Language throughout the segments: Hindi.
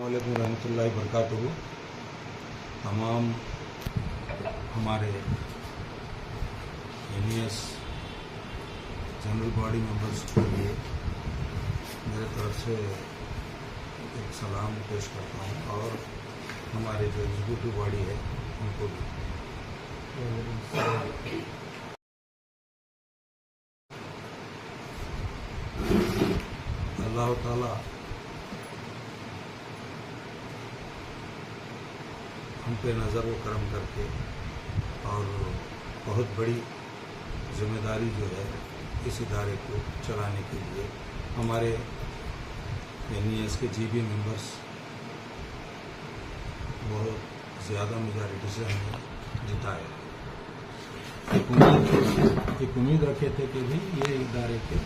वालेकुम रहमतुल्लाहि बरकातुहू। तमाम हमारे एनईएस जनरल बॉडी मेंबर्स के लिए मेरे तरफ से एक सलाम पेश करता हूँ और हमारे जो एग्जीक्यूटिव बॉडी है उनको भी। अल्लाह ताला हम पे नज़र व करम करके और बहुत बड़ी जिम्मेदारी जो है इस इदारे को चलाने के लिए हमारे एनईएस के जीबी मेंबर्स बहुत ज़्यादा मेजॉरिटी से हमें जिताए। एक उम्मीद रखे थे कि भी ये इदारे के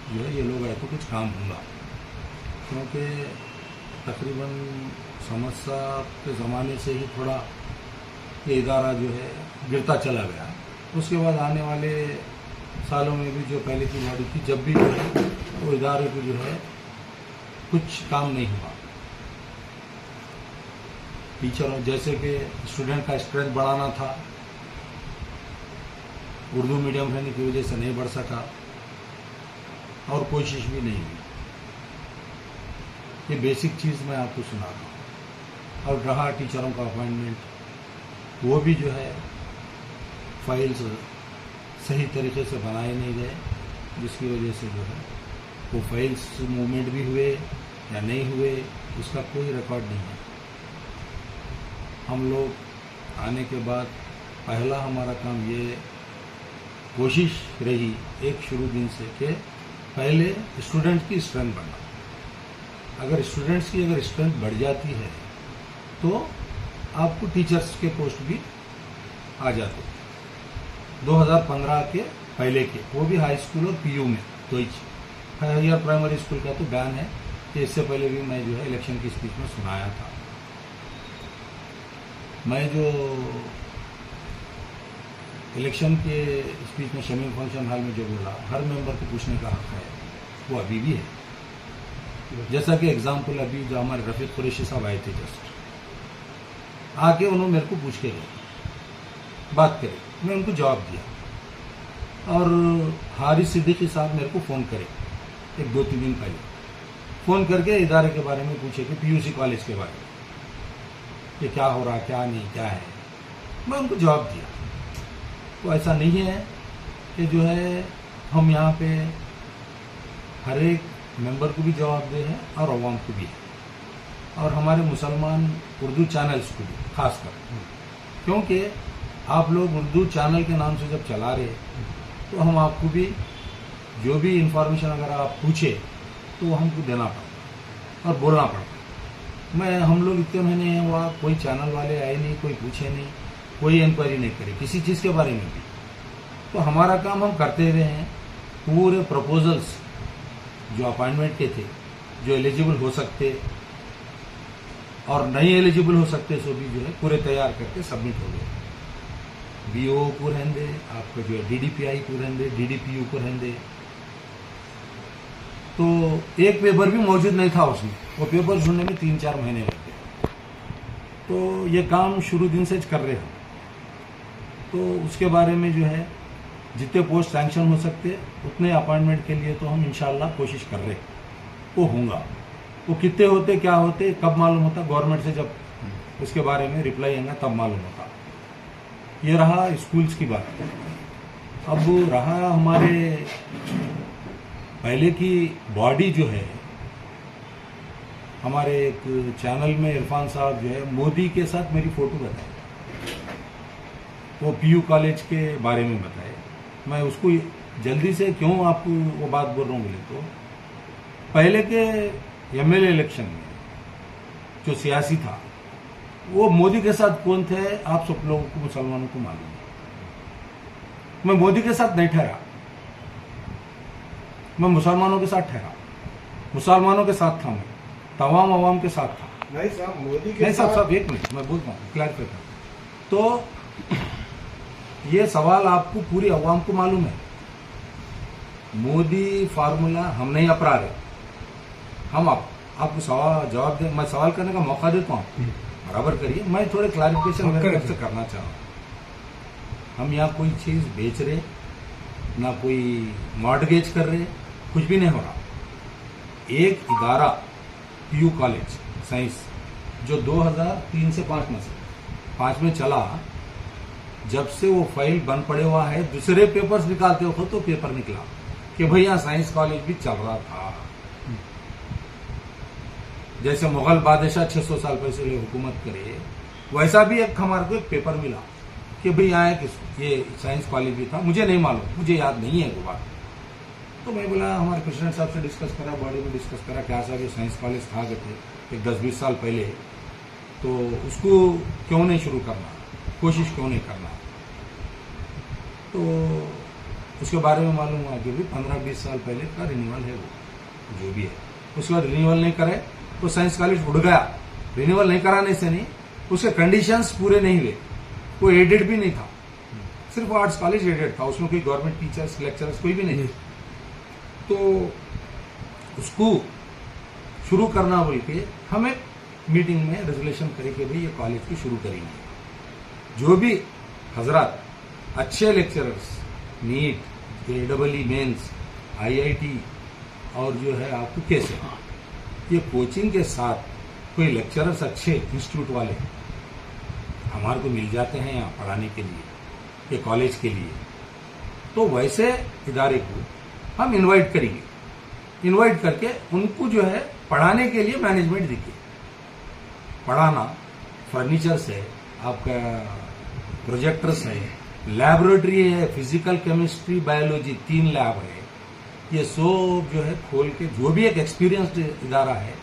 जो है ये लोग आए तो कुछ काम होगा, क्योंकि तकरीबन समस्या के ज़माने से ही थोड़ा ये इदारा जो है गिरता चला गया। उसके बाद आने वाले सालों में भी जो पहले की बॉडी थी, जब भी जो है वो इदारे को जो है कुछ काम नहीं हुआ। टीचरों जैसे कि स्टूडेंट का स्ट्रेंथ बढ़ाना था, उर्दू मीडियम रहने की वजह से नहीं बढ़ सका और कोशिश भी नहीं हुई। ये बेसिक चीज़ मैं आपको सुना रहा हूँ। और रहा टीचरों का अपॉइंटमेंट, वो भी जो है फाइल्स सही तरीके से बनाए नहीं गए, जिसकी वजह से जो है वो फाइल्स मूवमेंट भी हुए या नहीं हुए उसका कोई रिकॉर्ड नहीं है। हम लोग आने के बाद पहला हमारा काम ये कोशिश रही एक शुरू दिन से कि पहले स्टूडेंट की स्ट्रेंथ बढ़ना। अगर स्टूडेंट्स की अगर स्ट्रेंथ बढ़ जाती है तो आपको टीचर्स के पोस्ट भी आ जाते। 2015 के पहले के, वो भी हाई स्कूल और पीयू में, तो हायर प्राइमरी स्कूल का तो बैन है कि इससे पहले भी मैं जो है इलेक्शन की स्पीच में सुनाया था। मैं जो इलेक्शन के स्पीच में शमीम फंक्शन हॉल में जो बोला, हर मेंबर को पूछने का हक है, वो अभी भी है। जैसा कि एग्जाम्पल अभी जो हमारे रफीक कुरैशी साहब आए थे, जस्ट आके उन्होंने मेरे को पूछ के गए, बात करे, मैं उनको जवाब दिया। और हारिस सिद्दीकी साहब मेरे को फ़ोन करे एक 2-3 दिन पहले, फ़ोन करके इदारे के बारे में पूछे कि पीयूसी कॉलेज के बारे में कि क्या हो रहा, क्या नहीं, क्या है। मैं उनको जवाब दिया। तो ऐसा नहीं है कि जो है हम यहाँ पे हर एक मेंबर को भी जवाब दे हैं और अवाम को भी है, और हमारे मुसलमान उर्दू चैनल्स को भी खासकर, क्योंकि आप लोग उर्दू चैनल के नाम से जब चला रहे तो हम आपको भी जो भी इंफॉर्मेशन अगर आप पूछे तो वो हमको देना पड़ता और बोलना पड़ता। हम लोग इतने महीने हुआ कोई चैनल वाले आए नहीं, कोई पूछे नहीं, कोई इंक्वायरी नहीं करे किसी चीज़ के बारे में भी। तो हमारा काम हम करते रहे हैं। पूरे प्रपोजल्स जो अपॉइंटमेंट के थे, जो एलिजिबल हो सकते और नहीं एलिजिबल हो सकते, सो भी जो है पूरे तैयार करके सबमिट हो गए। बीओ को रहेंगे, आपका जो है डीडीपीआई को रहेंगे, डीडीपीयू को रहेंगे। तो एक पेपर भी मौजूद नहीं था उसमें, वो पेपर ढूंढने में 3-4 महीने लग गए। तो ये काम शुरू दिन से कर रहे हैं। तो उसके बारे में जो है जितने पोस्ट सैंक्शन हो सकते उतने अपॉइंटमेंट के लिए तो हम इंशाल्लाह कोशिश कर रहे हैं, वो होगा। वो कितने होते, क्या होते, कब मालूम होता, गवर्नमेंट से जब उसके बारे में रिप्लाई आएगा तब मालूम होता। ये रहा स्कूल्स की बात। अब रहा हमारे पहले की बॉडी जो है, हमारे एक चैनल में इरफान साहब जो है मोदी के साथ मेरी फोटो बताए, वो पीयू कॉलेज के बारे में बताए। मैं उसको जल्दी से क्यों आपको वो बात बोल रहा हूँ बोले तो, पहले के एमएलए इलेक्शन में जो सियासी था वो मोदी के साथ कौन थे, आप सब लोगों को, मुसलमानों को मालूम है। मैं मोदी के साथ नहीं ठहरा, मैं मुसलमानों के साथ ठहरा, मुसलमानों के साथ था, मैं तमाम अवाम के साथ था। नहीं साहब, मोदी के नहीं साथ साहब, एक मिनट मैं बोलता हूँ, क्लैरिफाई कर। तो ये सवाल आपको पूरी अवाम को मालूम है। मोदी फार्मूला हम नहीं अपना रहे, हम आपको सवाल जवाब दे, मैं सवाल करने का मौका देता हूँ, बराबर करिए। मैं थोड़े क्लैरिफिकेशन मेरे तरफ से करना चाह रहा हूँ। हम यहाँ कोई चीज़ बेच रहे, ना कोई मॉर्टगेज कर रहे, कुछ भी नहीं हो रहा। एक इदारा पीयू कॉलेज साइंस जो 2003 से 5 में चला, जब से वो फाइल बंद पड़े हुआ है, दूसरे पेपर्स निकालते हो तो पेपर निकला कि भाई यहाँ साइंस कॉलेज भी चल रहा था। जैसे मुगल बादशाह 600 साल पहले हुकूमत करे, वैसा भी एक हमारे को एक पेपर मिला कि भाई यहाँ ये साइंस कॉलेज भी था। मुझे नहीं मालूम, मुझे याद नहीं है वो बात। तो मैं बोला, हमारे प्रेसिडेंट साहब से डिस्कस करा, बॉडी में डिस्कस करा, क्या साहब ये साइंस कॉलेज था कहते एक 10-20 साल पहले, तो उसको क्यों नहीं शुरू करना, कोशिश क्यों नहीं करना। तो उसके बारे में मालूम हुआ कि भी 15-20 साल पहले का रिन्यूअल है वो, जो भी है। उसके बाद रिन्यूअल नहीं करे तो साइंस कॉलेज उड़ गया। रिन्यूअल नहीं कराने से नहीं, उसके कंडीशंस पूरे नहीं हुए, वो एडेड भी नहीं था, सिर्फ आर्ट्स कॉलेज एडेड था, उसमें कोई गवर्नमेंट टीचर्स लेक्चरर्स कोई भी नहीं थे। तो उसको शुरू करना बोल के हम एक मीटिंग में रेजोल्यूशन करके भाई ये कॉलेज की शुरू करेंगे। जो भी हजरात अच्छे lecturers, NEET, AEE mains, IIT और जो है आपको कैसे, ये कोचिंग के साथ कोई लेक्चरर्स अच्छे इंस्टीट्यूट वाले हमारे को मिल जाते हैं यहाँ पढ़ाने के लिए, ये कॉलेज के लिए, तो वैसे इदारे को हम इनवाइट करेंगे। इनवाइट करके उनको जो है पढ़ाने के लिए मैनेजमेंट देखिए, पढ़ाना, फर्नीचर्स है, आपका प्रोजेक्टर्स है, लैबोरेटरी है, फिजिकल, केमिस्ट्री, बायोलॉजी, 3 लैब है, ये सब जो है खोल के, जो भी एक एक्सपीरियंस्ड इदारा है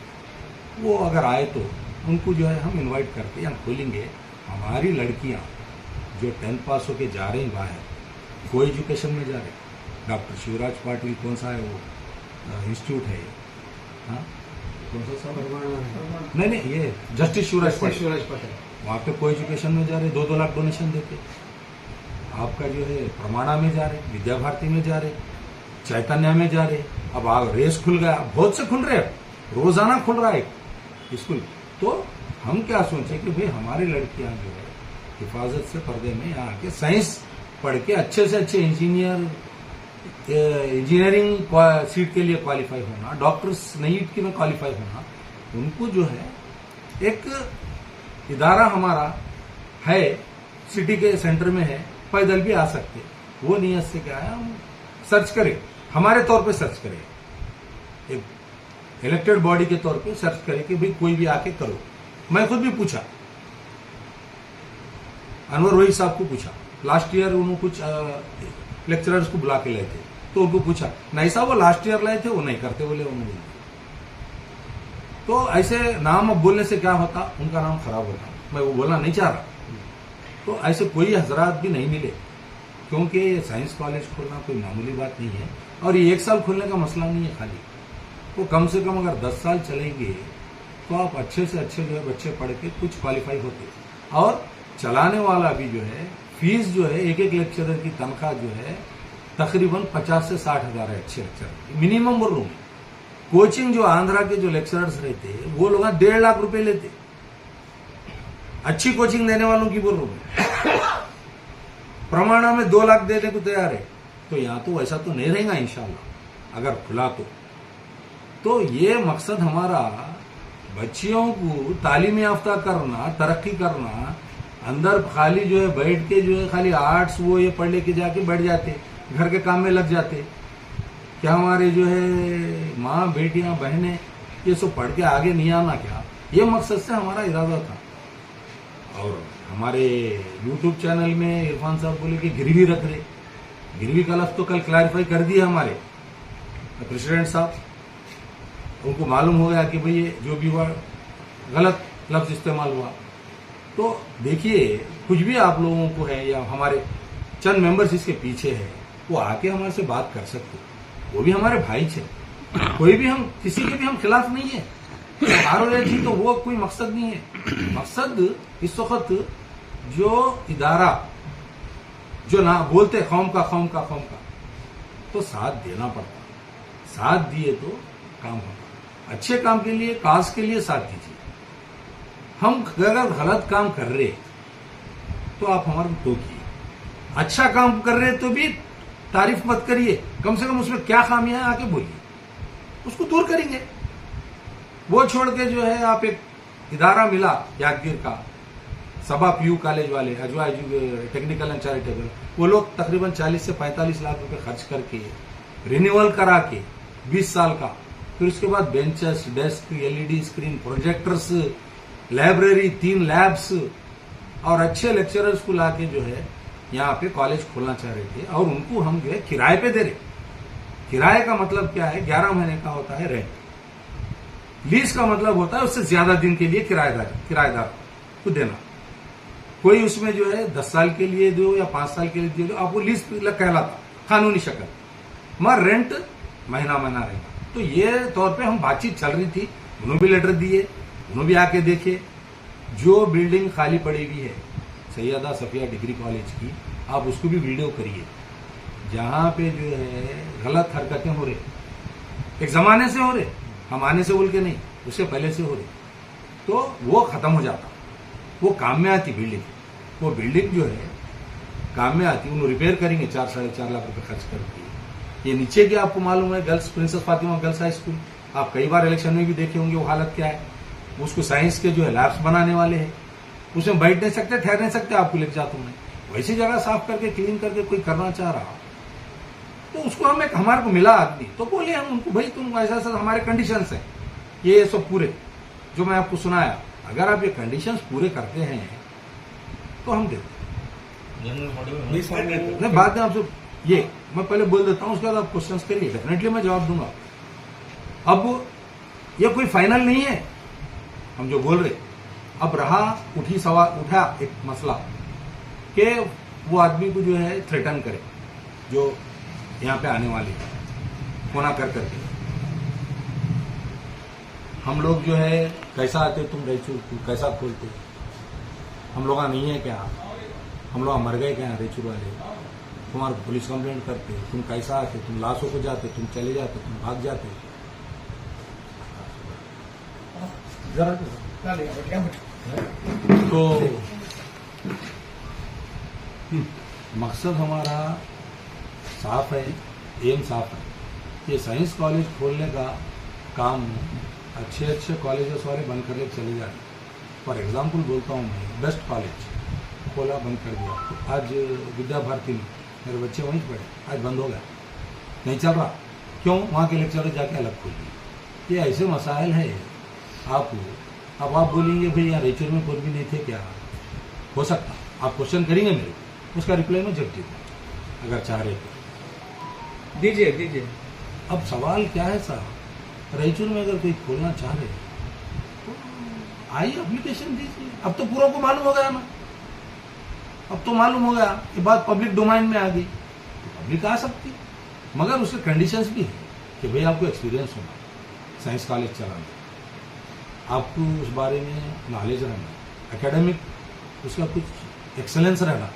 वो अगर आए तो उनको जो है हम इनवाइट करके यहाँ खोलेंगे। हमारी लड़कियाँ जो 10th पास होके जा रही बाहर, को एजुकेशन में जा रहे, डॉक्टर शिवराज पाटिल कौन सा है वो इंस्टीट्यूट है, हाँ कौन सा साहब, नहीं ये जस्टिस शिवराज पाटिल, वहाँ पे को एजुकेशन में जा रहे, 2-2 लाख डोनेशन देते। आपका जो है प्रमाणा में जा रहे, विद्या भारती में जा रहे, चैतन्य में जा रहे, अब रेस खुल गया, बहुत से खुल रहे, रोजाना खुल रहा है स्कूल। तो हम क्या सोचे कि भाई हमारी लड़कियां जो है हिफाजत से पर्दे में यहाँ आके साइंस पढ़ के अच्छे से अच्छे इंजीनियरिंग सीट के लिए क्वालिफाई होना, डॉक्टर्स नीट के में क्वालिफाई होना, उनको जो है एक इदारा हमारा है, सिटी के सेंटर में है, पैदल भी आ सकते। वो नियत से क्या है, हम सर्च करें, हमारे तौर पे सर्च करें, एक इलेक्टेड बॉडी के तौर पे सर्च करें कि भाई कोई भी आके करो। मैं खुद भी पूछा, अनवर रोहित साहब को पूछा, लास्ट ईयर उन्होंने कुछ लेक्चरर्स को बुला के लाए थे, तो उनको पूछा, नहीं साहब वो लास्ट ईयर लाए थे, वो नहीं करते बोले उन्होंने। तो ऐसे नाम अब बोलने से क्या होता, उनका नाम खराब होता, मैं वो बोलना नहीं चाह रहा। तो ऐसे कोई हजरात भी नहीं मिले, क्योंकि साइंस कॉलेज खोलना कोई मामूली बात नहीं है, और ये 1 साल खोलने का मसला नहीं है खाली, वो कम से कम अगर 10 साल चलेंगे तो आप अच्छे से अच्छे जो है बच्चे पढ़ के कुछ क्वालिफाई होते। और चलाने वाला भी जो है, फीस जो है, एक लेक्चरर की तनख्वाह जो है तकरीबन 50 से 60 हज़ार है, अच्छे लेक्चरर मिनिमम बोल रहा हूँ। कोचिंग जो आंध्रा के जो लेक्चरर्स रहते वो लोग 1.5 लाख रुपए लेते, अच्छी कोचिंग देने वालों की बोल रहा हूँ। प्रमाणा में 2 लाख देने को तैयार है, तो यहाँ तो वैसा तो नहीं रहेगा इंशाल्लाह अगर खुला तो ये मकसद हमारा बच्चियों को तालीम याफ्ता करना, तरक्की करना। अंदर खाली जो है बैठ के जो है खाली आर्ट्स वो ये पढ़ लेके जाके बैठ जाते, घर के काम में लग जाते। क्या हमारे जो है माँ, बेटियां, बहनें ये सब पढ़ के आगे नहीं आना, क्या ये मकसद से हमारा इरादा था। और हमारे YouTube चैनल में इरफान साहब बोले कि गिरवी रख रहे, गिरवी का लफ्ज तो कल क्लैरिफाई कर दिया हमारे प्रेसिडेंट साहब, उनको मालूम हो गया कि भाई ये जो भी हुआ गलत लफ्ज इस्तेमाल हुआ। तो देखिए, कुछ भी आप लोगों को है या हमारे चंद मेंबर्स इसके पीछे है, वो आके हमारे से बात कर सकते, वो भी हमारे भाई थे, कोई भी हम किसी के भी हम खिलाफ नहीं है, जी तो वो कोई मकसद नहीं है। मकसद इस वक्त जो इदारा जो ना बोलते कौम का, तो साथ देना पड़ता, साथ दिए तो काम होता। अच्छे काम के लिए, काज के लिए साथ दीजिए। हम अगर गलत काम कर रहे तो आप हमारे को टोकिए, अच्छा काम कर रहे तो भी तारीफ मत करिए, कम से कम उसमें क्या खामियां हैं आके बोलिए, उसको दूर करेंगे। वो छोड़ के जो है आप एक इदारा मिला यादगीर का, सबा पीयू कॉलेज वाले, अजवा टेक्निकल एंड चैरिटेबल, वो लोग तकरीबन 40 से 45 लाख रुपए खर्च करके रिन्यूअल करा के 20 साल का, फिर उसके बाद benches, desk, LED screen, projectors, library, 3 labs और अच्छे लेक्चरर्स को लाके जो है यहाँ पे कॉलेज खोलना चाह रहे थे, और उनको हम जो है किराए पे दे रहे। किराए का मतलब क्या है? 11 महीने का होता है रेंट। लीज का मतलब होता है उससे ज्यादा दिन के लिए किराएदार को देना। कोई उसमें जो है 10 साल के लिए दो या 5 साल के लिए दो, आपको लीज कहलाता कानूनी शक्ल, मगर रेंट महीना रहेगा। तो ये तौर पे हम बातचीत चल रही थी, उन्होंने भी लेटर दिए, उन्होंने भी आके देखे। जो बिल्डिंग खाली पड़ी हुई है सैयदा सफिया डिग्री कॉलेज की, आप उसको भी वीडियो करिए, जहां पे जो है गलत हरकतें हो रही, एक जमाने से हो रहे, हम आने से बोल के नहीं, उससे पहले से हो रही, तो वो खत्म हो जाता। वो काम में आती बिल्डिंग, वो बिल्डिंग जो है काम में आती, उन्हें रिपेयर करेंगे 4-4.5 लाख रुपए खर्च करके। ये नीचे की आपको मालूम है girls, princess Fatima girls high school, आप कई बार इलेक्शन में भी देखे होंगे वो हालत क्या है। उसको साइंस के जो है लैब्स बनाने वाले हैं, उसमें बैठ नहीं सकते, ठहर नहीं सकते, आपको लेके जाता हूं मैं। वैसी जगह साफ करके क्लीन करके कोई करना चाह रहा तो उसको हम एक, हमारे को मिला आदमी तो बोले हम उनको, भाई तुम ऐसा ऐसा हमारे कंडीशंस है ये सब पूरे जो मैं आपको सुनाया, अगर आप ये कंडीशंस पूरे करते हैं तो हम देते। बाद में आपसे ये मैं पहले बोल देता हूं, उसके बाद आप क्वेश्चन करिए, डेफिनेटली मैं जवाब दूंगा। अब ये कोई फाइनल नहीं है हम जो बोल रहे। अब रहा उठा एक मसला कि वो आदमी को जो है थ्रेटन करे, जो यहाँ पे आने वाले फोना कर करके, हम लोग जो है कैसा आते तुम रेचूर, कैसा खोलते, हम लोग नहीं है क्या, हम लोग मर गए क्या रेचूर वाले, तुम्हारे पुलिस कंप्लेंट करते, तुम कैसा आते, तुम लाशों को जाते, तुम चले जाते, तुम भाग जाते। तो मकसद हमारा साफ है, एम साफ है। ये साइंस कॉलेज खोलने का काम अच्छे कॉलेजेस वाले बंद कर ले चले जा रहे। फॉर एग्जाम्पल बोलता हूँ मैं, बेस्ट कॉलेज खोला बंद कर दिया, तो आज विद्या भारती में मेरे बच्चे वहीं पढ़े, आज बंद हो गया, नहीं चल रहा। क्यों? वहाँ के लेक्चर जाके अलग खोल दिए। ये ऐसे मसाइल है। अब आप बोलेंगे भाई यहाँ रेचर में कोई भी नहीं थे क्या? हो सकता, आप क्वेश्चन करेंगे मेरे को, उसका रिप्लाई मैं जब दूंगा अगर चाह रहे तो। दीजिए। अब सवाल क्या है साहब, रायचूर में अगर कोई खोलना चाह रहे तो आइए एप्लीकेशन दीजिए। अब तो पूरा को मालूम हो गया ना, अब तो मालूम हो गया, ये बात पब्लिक डोमाइन में आ गई, तो पब्लिक आ सकती, मगर उसके कंडीशंस भी है कि भाई आपको एक्सपीरियंस होना, साइंस कॉलेज चलाना, आपको उस बारे में नॉलेज रहना, एकेडमिक उसका कुछ एक्सेलेंस रहना,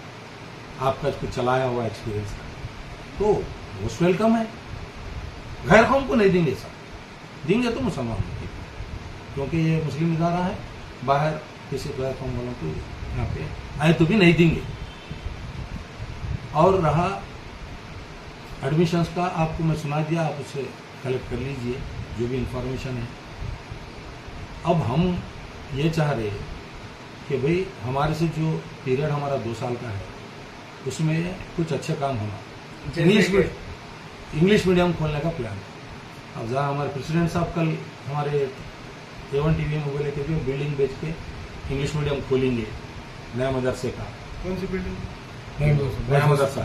आपका कुछ चलाया हुआ एक्सपीरियंस रहना, तो मोस्ट वेलकम है। गैर कौम को नहीं देंगे सब, देंगे तो मुसलमान को, क्योंकि ये मुस्लिम इदारा है, बाहर किसी गैर कौम वालों को यहाँ पे आए तो भी नहीं देंगे। और रहा एडमिशंस का, आपको मैं सुना दिया, आप उससे कलेक्ट कर लीजिए जो भी इंफॉर्मेशन है। अब हम ये चाह रहे कि भाई हमारे से जो पीरियड हमारा 2 साल का है उसमें कुछ अच्छे काम होना, इंग्लिश मीडियम खोलने का प्लान। अब जहाँ हमारे प्रेसिडेंट साहब कल हमारे A1 TV में बोले कि बिल्डिंग बेच के इंग्लिश मीडियम खोलेंगे नया मदरसे का। कौन सी बिल्डिंग? नया मदरसा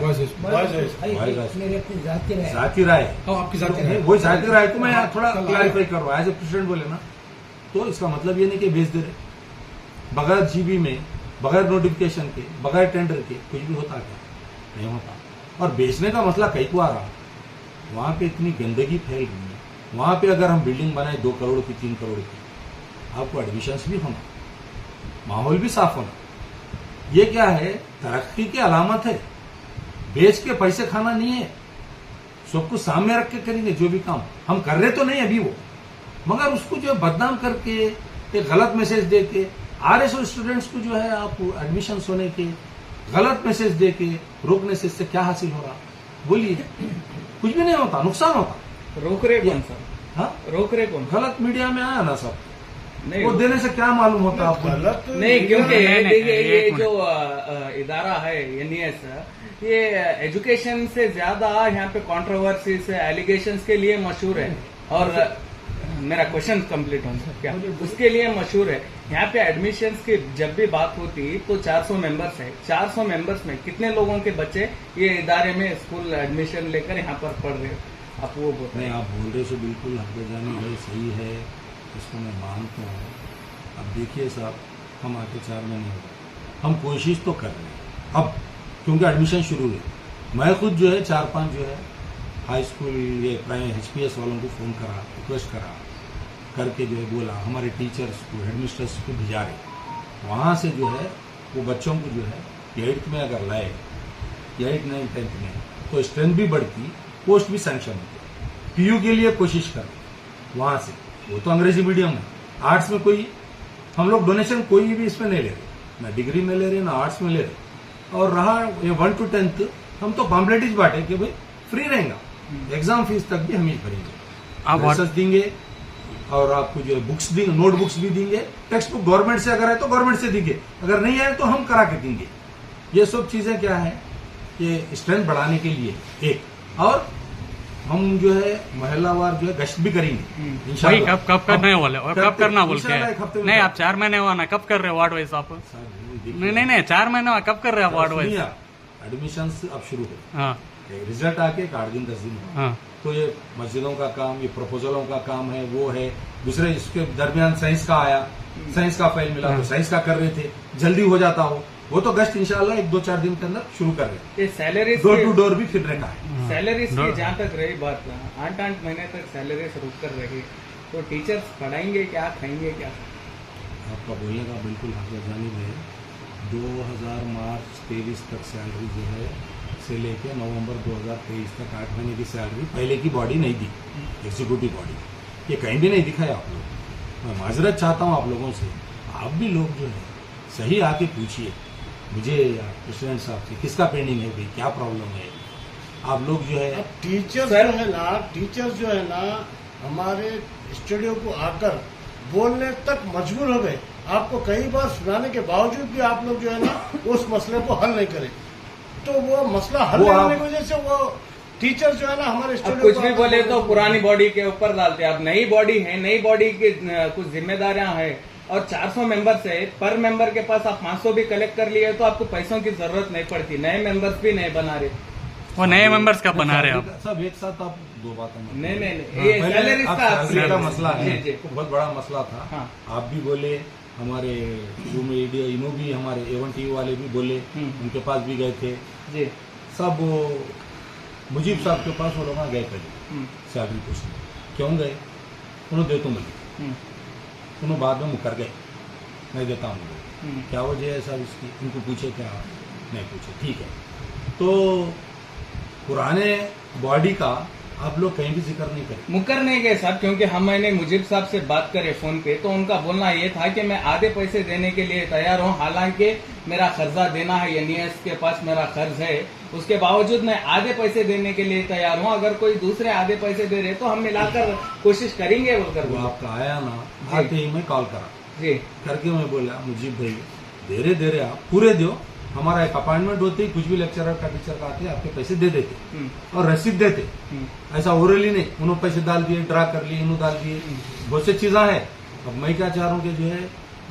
जाती राय, आपकी जाती राय, वो जाती राय को मैं थोड़ा क्लैरिफाई कर रहा हूँ। एज ए प्रेसिडेंट बोले ना, तो इसका मतलब ये नहीं कि बेच दे रहे, बगैर जीबी में, बगैर नोटिफिकेशन के, बगैर टेंडर के कुछ भी होता क्या? नहीं होता। और बेचने का मसला कहीं को आ रहा, वहां पे इतनी गंदगी फैल रही है, वहां पे अगर हम बिल्डिंग बनाए 2 करोड़ की, 3 करोड़ की, आपको एडमिशंस भी होना, माहौल भी साफ होना, ये क्या है? तरक्की की अलामत है। बेच के पैसे खाना नहीं है, सब कुछ सामने रख के करेंगे। जो भी काम हम कर रहे तो नहीं अभी, वो मगर उसको जो है बदनाम करके एक गलत मैसेज दे के RSO स्टूडेंट्स को जो है आप एडमिशन होने के गलत मैसेज दे के रोकने से इससे क्या हासिल हो रहा? बोलिए, कुछ भी नहीं होता, नुकसान होता। रोक रहे कौन सर? हाँ, रोक रहे कौन? गलत मीडिया में आया ना सब, नहीं वो देने से क्या मालूम होता आपको? गलत नहीं, क्योंकि नहीं, देखिए एक ये मिनट। जो इदारा है NES, ये एजुकेशन से ज्यादा यहाँ पे कंट्रोवर्सी से एलिगेशंस के लिए मशहूर है। और मेरा क्वेश्चन कंप्लीट होना क्या उसके लिए मशहूर है। यहाँ पे एडमिशंस की जब भी बात होती तो 400 मेंबर्स है। 400 मेंबर्स में कितने लोगों के बच्चे ये इदारे में स्कूल एडमिशन लेकर यहाँ पर पढ़ रहे हो? आप वो नहीं, बताएं। आप बोल रहे हो बिल्कुल हक जानी है, सही है, इसको मैं मानता हूँ। अब देखिए साहब, हम आके 4 महीने हो गए, हम कोशिश तो कर रहे हैं अब, क्योंकि एडमिशन शुरू है। मैं खुद जो है 4-5 जो है हाई स्कूल ये प्राइमरी HPS वालों को फ़ोन करा, रिक्वेस्ट करा करके जो है बोला हमारे टीचर्स को, हेडमिस्ट्रेस को भिजा रहे। वहाँ से जो है वो बच्चों को जो है 8th में अगर लाए, 8th 9th 10th में, तो स्ट्रेंथ भी बढ़ती, पोस्ट भी सैंक्शन होती। PU के लिए कोशिश कर वहाँ से, वो तो अंग्रेजी मीडियम है। आर्ट्स में कोई हम लोग डोनेशन कोई भी इसमें नहीं ले रहे, ना डिग्री में ले रहे ना आर्ट्स में ले रहे। और रहा ये 1 to 10th, हम तो पॉम्पलेट बांटे कि भाई फ्री रहेगा, एग्जाम फीस तक भी हम ही भरेंगे, रिसर्च देंगे और आपको जो है बुक्स देंगे, नोट बुक्स भी देंगे, टेक्स्ट बुक गवर्नमेंट से अगर है तो गवर्नमेंट से देंगे, अगर नहीं आए तो हम करा के देंगे। ये सब चीजें क्या है, ये स्ट्रेंथ बढ़ाने के लिए एक, और हम जो है महिलावार जो है गश्त भी करेंगे वही इंशाल्लाह। कब करने वाले और कब करना बोल के इंशाल्लाह एक हफ्ते में नहीं, आप 4 महीने हुआ ना, कब कर रहे हो वार्ड वाइज आप? नहीं 4 महीने हुआ, कब कर रहे हो वार्ड वाइज? एडमिशन अब शुरू हो, हाँ रिजल्ट आके 8 दिन 10 दिन हो। हाँ तो ये मस्जिदों का काम, ये प्रपोजलों का काम है, वो है। दूसरे इसके दरमियान साइंस का आया, साइंस का फाइल मिला तो साइंस का कर रहे थे, जल्दी हो जाता हो। वो तो गश्त इंशाल्लाह 1-2-4 दिन के अंदर शुरू कर रहे हैं। ये सैलरीज डोर टू डोर भी फिरने का है। सैलरीज की जहाँ तक रही बात, 8 महीने तक सैलरीज रुक कर रही, तो टीचर्स पढ़ाएंगे क्या, खाएंगे क्या? आपका बोलने का बिल्कुल हक जानिब है। 2000 मार्च 23 तक सैलरी जो है से लेके नवंबर 2023 तक 8 महीने की सैलरी पहले की बॉडी नहीं दी, एग्जीक्यूटिव बॉडी, ये कहीं भी नहीं दिखाया आप लोग। मैं माजरत चाहता हूँ आप लोगों से, आप भी लोग जो है सही आके पूछिए मुझे या प्रेसिडेंट साहब से, किसका पेंडिंग है भाई, क्या प्रॉब्लम है। आप लोग जो है अब टीचर सर- जो है ना, टीचर जो है ना हमारे स्टूडियो को आकर बोलने तक मजबूर हो गए। आपको कई बार सुनाने के बावजूद भी आप लोग जो है ना उस मसले को हल नहीं करें, तो वो मसला हल वो नहीं आप- होने की वजह से वो टीचर जो है ना हमारे अब स्टूडियो कुछ को भी आकर बोले तो बोलते पुरानी बॉडी के ऊपर डालते हैं। अब नई बॉडी है, नई बॉडी की कुछ जिम्मेदारियां हैं, और 400 मेंबर्स है, पर मेंबर के पास आप 500 भी कलेक्ट कर लिए तो आपको पैसों की जरूरत नहीं पड़ती। नए मेंबर्स भी नहीं बना रहे। वो नए मेंबर्स कब बना रहे आप? सब एक साथ आप दो बातें मत नहीं, करिए। नहीं, नहीं, ये पहले सैलरीज आप का सैलरी का मसला जी, है, जी। बहुत बड़ा मसला था। हाँ। आप भी बोले, हमारे मीडिया इनो भी, हमारे A1 वाले भी बोले, उनके पास भी गए थे जी। सब। वो मुजीब साहब के पास वो लोग गए पहले सैलरी पूछने, क्यों गए? उन्होंने दे तो मिली, उन्होंने बाद में मुकर गए, नहीं देता हूँ। क्या वजह है साहब इसकी? उनको पूछे क्या? नहीं पूछे, ठीक है। तो पुराने बॉडी का आप लोग कहीं भी जिक्र नहीं करें। मुकर नहीं गए साहब, क्योंकि मैंने मुजीब साहब से बात करे फोन पे, तो उनका बोलना ये था कि मैं आधे पैसे देने के लिए तैयार हूँ, हालांकि मेरा कर्जा देना है, NES के पास मेरा कर्ज है, उसके बावजूद मैं आधे पैसे देने के लिए तैयार हूँ। अगर कोई दूसरे आधे पैसे दे रहे तो हम मिलाकर कोशिश करेंगे बोलकर वो बोला। आपका आया ना, आते ही मैं कॉल करा जी करके मैं बोला मुजीब भाई दे रहे आप पूरे दो, हमारा एक अपॉइंटमेंट होती, कुछ भी लेक्चरर का टीचर का आते आपके पैसे दे देते और रसीद देते। ऐसा ओरली नहीं, उन्होंने पैसे डाल दिए, ड्रा कर लिए, इन्होंने डाल दिए, बहुत सी चीजें हैं। अब मैं क्या चाह रहा हूँ कि जो है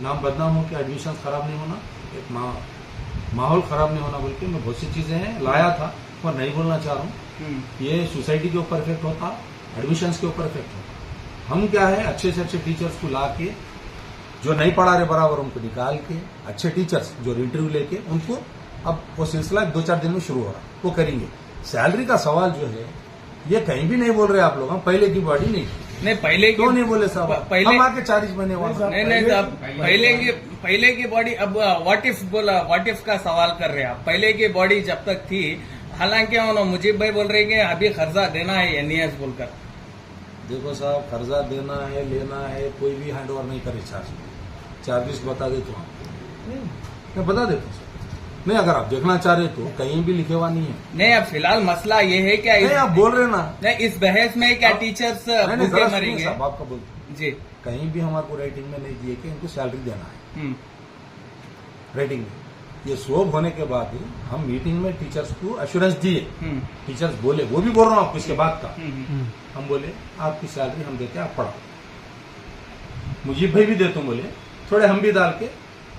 नाम बदनाम हो, कि एडमिशन खराब नहीं होना, एक माहौल खराब नहीं होना बोल के मैं बहुत सी चीजें हैं लाया था, पर नहीं बोलना चाह रहा हूँ। ये सोसाइटी के ऊपर इफेक्ट होता, एडमिशन के ऊपर इफेक्ट होता। हम क्या है, अच्छे से अच्छे टीचर्स को ला के, जो नहीं पढ़ा रहे बराबर उनको निकाल के, अच्छे टीचर्स जो इंटरव्यू लेके उनको, अब वो सिलसिला 2-4 दिन में शुरू हो रहा, वो करेंगे। सैलरी का सवाल जो है ये कहीं भी नहीं बोल रहे आप लोग, हम पहले की बॉडी नहीं पहले की क्यों नहीं बोले साहब? पहले हम आके 40 महीने वहां। नहीं तो अब पहले की बॉडी, अब व्हाट इफ बोला, व्हाट इफ का सवाल कर रहे हैं आप। पहले की बॉडी जब तक थी, हालांकि मुजीब भाई बोल रहे हैं कि अभी कर्जा देना है NES बोलकर, देखो साहब, कर्जा देना है, लेना है, कोई भी हैंड ओवर नहीं करे चार्जेस बता देता हूँ आपको, मैं बता देता हूँ सर। नहीं, अगर आप देखना चाह रहे तो कहीं भी लिखे हुआ नहीं है। नहीं, अब फिलहाल मसला ये है क्या नहीं, आप बोल रहे ना, नहीं, इस बहस में क्या अब- टीचर्स नहीं, नहीं, भूखे जरा सुनिए मरेंगे? साहब, आपका बोल जी। कहीं भी हमारे को राइटिंग में नहीं दिए कि इनको सैलरी देना है। हम्म, राइटिंग में ये सोब होने के बाद ही हम मीटिंग में टीचर्स को एश्योरेंस दिए। हम्म, टीचर्स बोले, वो भी बोल रहा हूँ आपको इसके बाद का, हम्म, हम बोले आपकी सैलरी हम देते हैं, आप पढ़ाओ। मुजीब भाई भी देते हैं, बोले थोड़े हम भी डाल के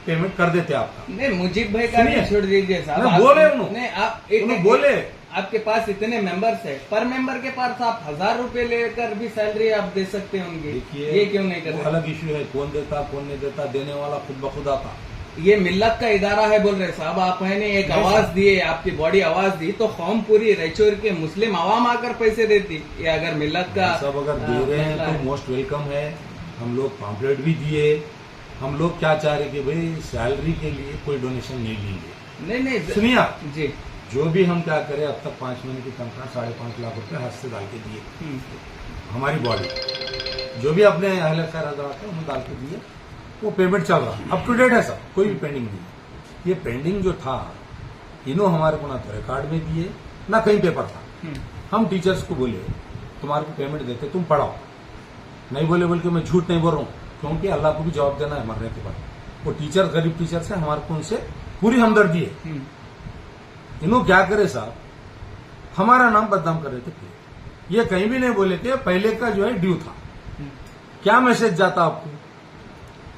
पेमेंट कर देते आपका। नहीं, मुजीब भाई का सुनिए। भी छोड़ दीजिए साहब। नहीं, आप- बोले उन्होंने। नहीं, आप उन्होंने बोले। आपके पास इतने मेंबर्स है, पर मेंबर के पास आप 1000 रुपए लेकर भी सैलरी आप दे सकते होंगे, देखिए, ये क्यों नहीं वो करते? अलग इश्यू है, कौन देता कौन नहीं देता, देने वाला खुद ब खुद आता। ये मिल्लत का इदारा है बोल रहे साहब, आप है ने एक आवाज दिए, आपकी बॉडी आवाज दी तो कौम पूरी रायचूर के मुस्लिम आवाम आकर पैसे देती। ये अगर मिल्लत का सब अगर दे रहे हैं मसला तो है। मोस्ट वेलकम है। हम लोग पॉम्पलेट भी दिए। हम लोग क्या चाह रहे कि भाई सैलरी के लिए कोई डोनेशन नहीं लेंगे। नहीं नहीं सुनिए आप, जी। जो भी हम क्या करें, अब तक 5 महीने की तनख्वाह 5.5 लाख रुपए हाथ से डाल के दिए। हम्म, हमारी बॉडी जो भी अपने अहल खैर हजरात है उन्हें डाल के दिए, वो पेमेंट चल रहा, अप टू डेट है सब, कोई भी पेंडिंग नहीं है। ये पेंडिंग जो था, इन्हों हमारे को ना तो रिकॉर्ड में दिए ना कहीं पेपर था। हम्म, हम टीचर्स को बोले तुम्हारे को पेमेंट देते, तुम पढ़ाओ। नहीं बोले, बोल के मैं झूठ नहीं बोल रहा हूँ, क्योंकि अल्लाह को भी जवाब देना है मरने के बाद। वो टीचर गरीब टीचर्स है, हमारे को उनसे पूरी हमदर्दी है। हम्म, इन्हों क्या करे साहब, हमारा नाम बदनाम कर रहे थे। फिर ये कहीं भी नहीं बोले थे पहले का जो है ड्यू था। हम्म, क्या मैसेज जाता आपको?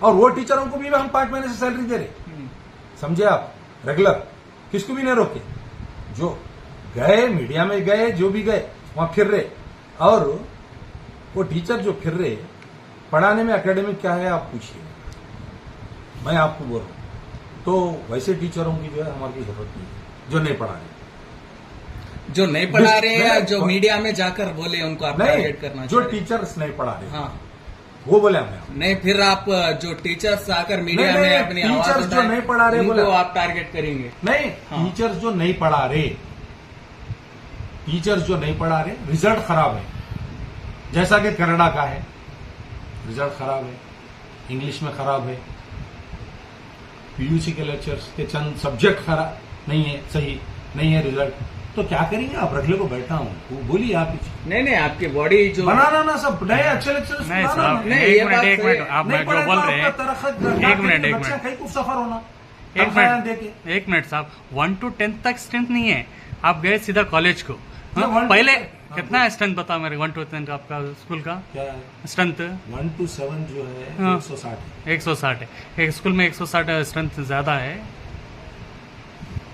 और वो टीचरों को भी हम 5 महीने से सैलरी दे रहे, हम्म, समझे आप, रेगुलर, किसको भी नहीं रोके। जो गए मीडिया में गए, जो भी गए वहां फिर रहे। और वो टीचर जो फिर रहे, पढ़ाने में एकेडमिक क्या है आप पूछिए, मैं आपको बोल रहा हूं। तो वैसे टीचरों की जो है हमारी जरूरत नहीं है, जो नहीं पढ़ा रहे। जो नहीं पढ़ा रहे हैं, नहीं, जो मीडिया में जाकर बोले उनको आप टारगेट करना नहीं, जो चाह रहे हैं। टीचर्स नहीं पढ़ा रहे, हाँ, वो बोले हमें। नहीं, फिर आप जो टीचर्स आकर मीडिया नहीं, में नहीं, अपनी टीचर्स आवाज जो नहीं पढ़ा रहे उनको बोला। आप टारगेट करेंगे। नहीं, हाँ। टीचर्स जो नहीं पढ़ा रहे, टीचर्स जो नहीं पढ़ा रहे, रिजल्ट खराब है। जैसा कि कनाडा का है, रिजल्ट खराब है, इंग्लिश में खराब है, पीयूसी के लेक्चर्स के चंद सब्जेक्ट खराब नहीं है, सही नहीं है रिजल्ट। तो क्या करेंगे आप? रखले को बैठा हूँ, बोलिए आप ही। नहीं नहीं, आपकी बॉडी जो बनाना ना सब नए अच्छे लेक्चर्स नहीं साहब, नहीं, एक ये मिनट बात एक सही मिनट, है। आप नहीं जो पढ़े बोल तो रहे आपका हैं, तरक्कत एक मिनट, एक बच्चा मिनट। कहीं को सफर होना, एक तनख्वाह दे के। मिनट, एक मिनट साहब, 1 to 10 तक स्ट्रेंथ नहीं है, आप गए सीधा कॉलेज को। हाँ, नहीं, 1 to पहले 10 कितना स्ट्रेंथ बताओ मेरे 1 to 10 आपका स्कूल का क्या है? स्ट्रेंथ? 1 to 7 जो है हाँ। 160 है। 160 है, एक स्कूल में 160 स्ट्रेंथ ज्यादा है,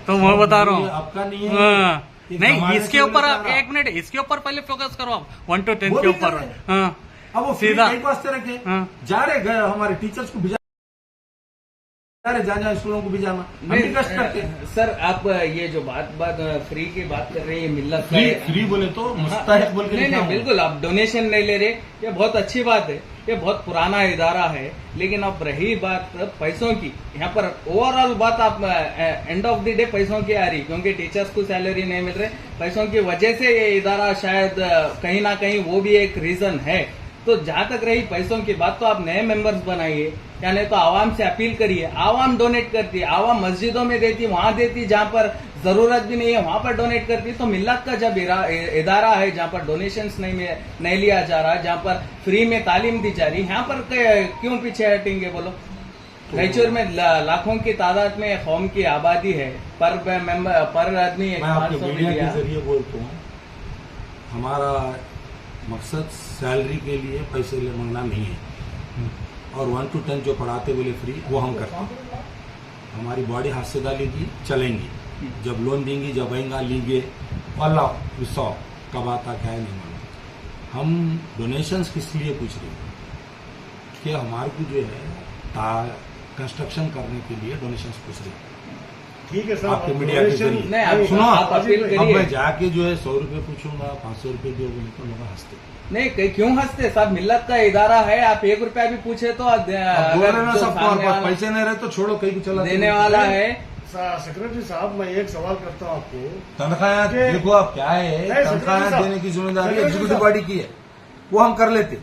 तो मैं बता रहा हूँ। आपका नहीं है। हाँ, ये नहीं, हमारे इसके से ऊपर बता आप रहा। एक मिनट, इसके ऊपर पहले फोकस करो आप, 1 to 10 वो के भी ऊपर। कर रहे हाँ, अब वो सीधा। सीधा एक वास्ते रखे, हाँ। जा रहे गए हमारे टीचर्स को भिजा रहे, जहाँ स्कूलों को भिजाना, हम भी कष्ट करते हैं। सर, आप ये जो बात फ्री की बात कर रहे हैं, मिल्लत का फ्री है। फ्री बोले तो मुस्तहिक बोल के नहीं लिखा नहीं, हूँ। बिल्कुल आप डोनेशन नहीं ले रहे, ये बहुत अच्छी बात है, ये बहुत पुराना इदारा है। लेकिन अब रही बात पैसों की, यहाँ पर ओवरऑल बात आप एंड ऑफ द डे पैसों की आ रही, क्योंकि टीचर्स को सैलरी नहीं मिल रही, पैसों की वजह से ये इदारा शायद कहीं ना कहीं वो भी एक रीजन है। तो जहां तक रही पैसों की बात, तो आप नए मेंबर्स बनाइए, या नहीं तो आवाम से अपील करिए। आवाम डोनेट करती है, आवाम मस्जिदों में देती, वहां देती, जहां पर जरूरत भी नहीं है वहां पर डोनेट करती है। तो मिल्लत का जब इदारा है जहां पर डोनेशंस नहीं लिया जा रहा, जहां पर फ्री में तालीम दी जा रही, यहाँ पर क्यों पीछे हटेंगे बोलो? रायचूर में लाखों की तादाद में कौम की आबादी है, पर आदमी मैं आपके 500 मीडिया मिलियन। के जरिए बोलता हूँ, हमारा मकसद सैलरी के लिए पैसे ले मांगना नहीं है। और 1 to 10 जो पढ़ाते बोले फ्री, वो हम करते हैं। हमारी बॉडी हाथ से डालेगी, चलेंगी, जब लोन देंगी, जब आएंगा लेंगे, अल्लाह विश्वास कब आता क्या है नहीं मालूम। हम डोनेशंस किस लिए पूछ रहे हैं कि हमारे को जो है कंस्ट्रक्शन करने के लिए डोनेशंस पूछ रहे हैं। ठीक है सर, आपके मीडिया के जरिए। नहीं, आप सुनो, आप अपील अब करिए। मैं जाके जो है 100 रुपए पूछूंगा, 500 रुपए दोगे तो लोग हंसते। नहीं, क्यों हंसते साहब? मिल्लत का इदारा है, आप 1 रुपया भी पूछे तो अब बोल रहे ना जो सब सामने वाला पैसे नहीं रहे तो छोड़ो, कहीं को चला देने वाला है। सेक्रेटरी साहब, मैं एक सवाल करता हूँ आपको। तनख्वाह कि- देखो आप क्या है, नहीं, तनख्वाह सेक्रेटरी साहब, देने की जिम्मेदारी सेक्रेटरी एग्जीक्यूटिव साहब। बॉडी की है। वो हम कर लेते,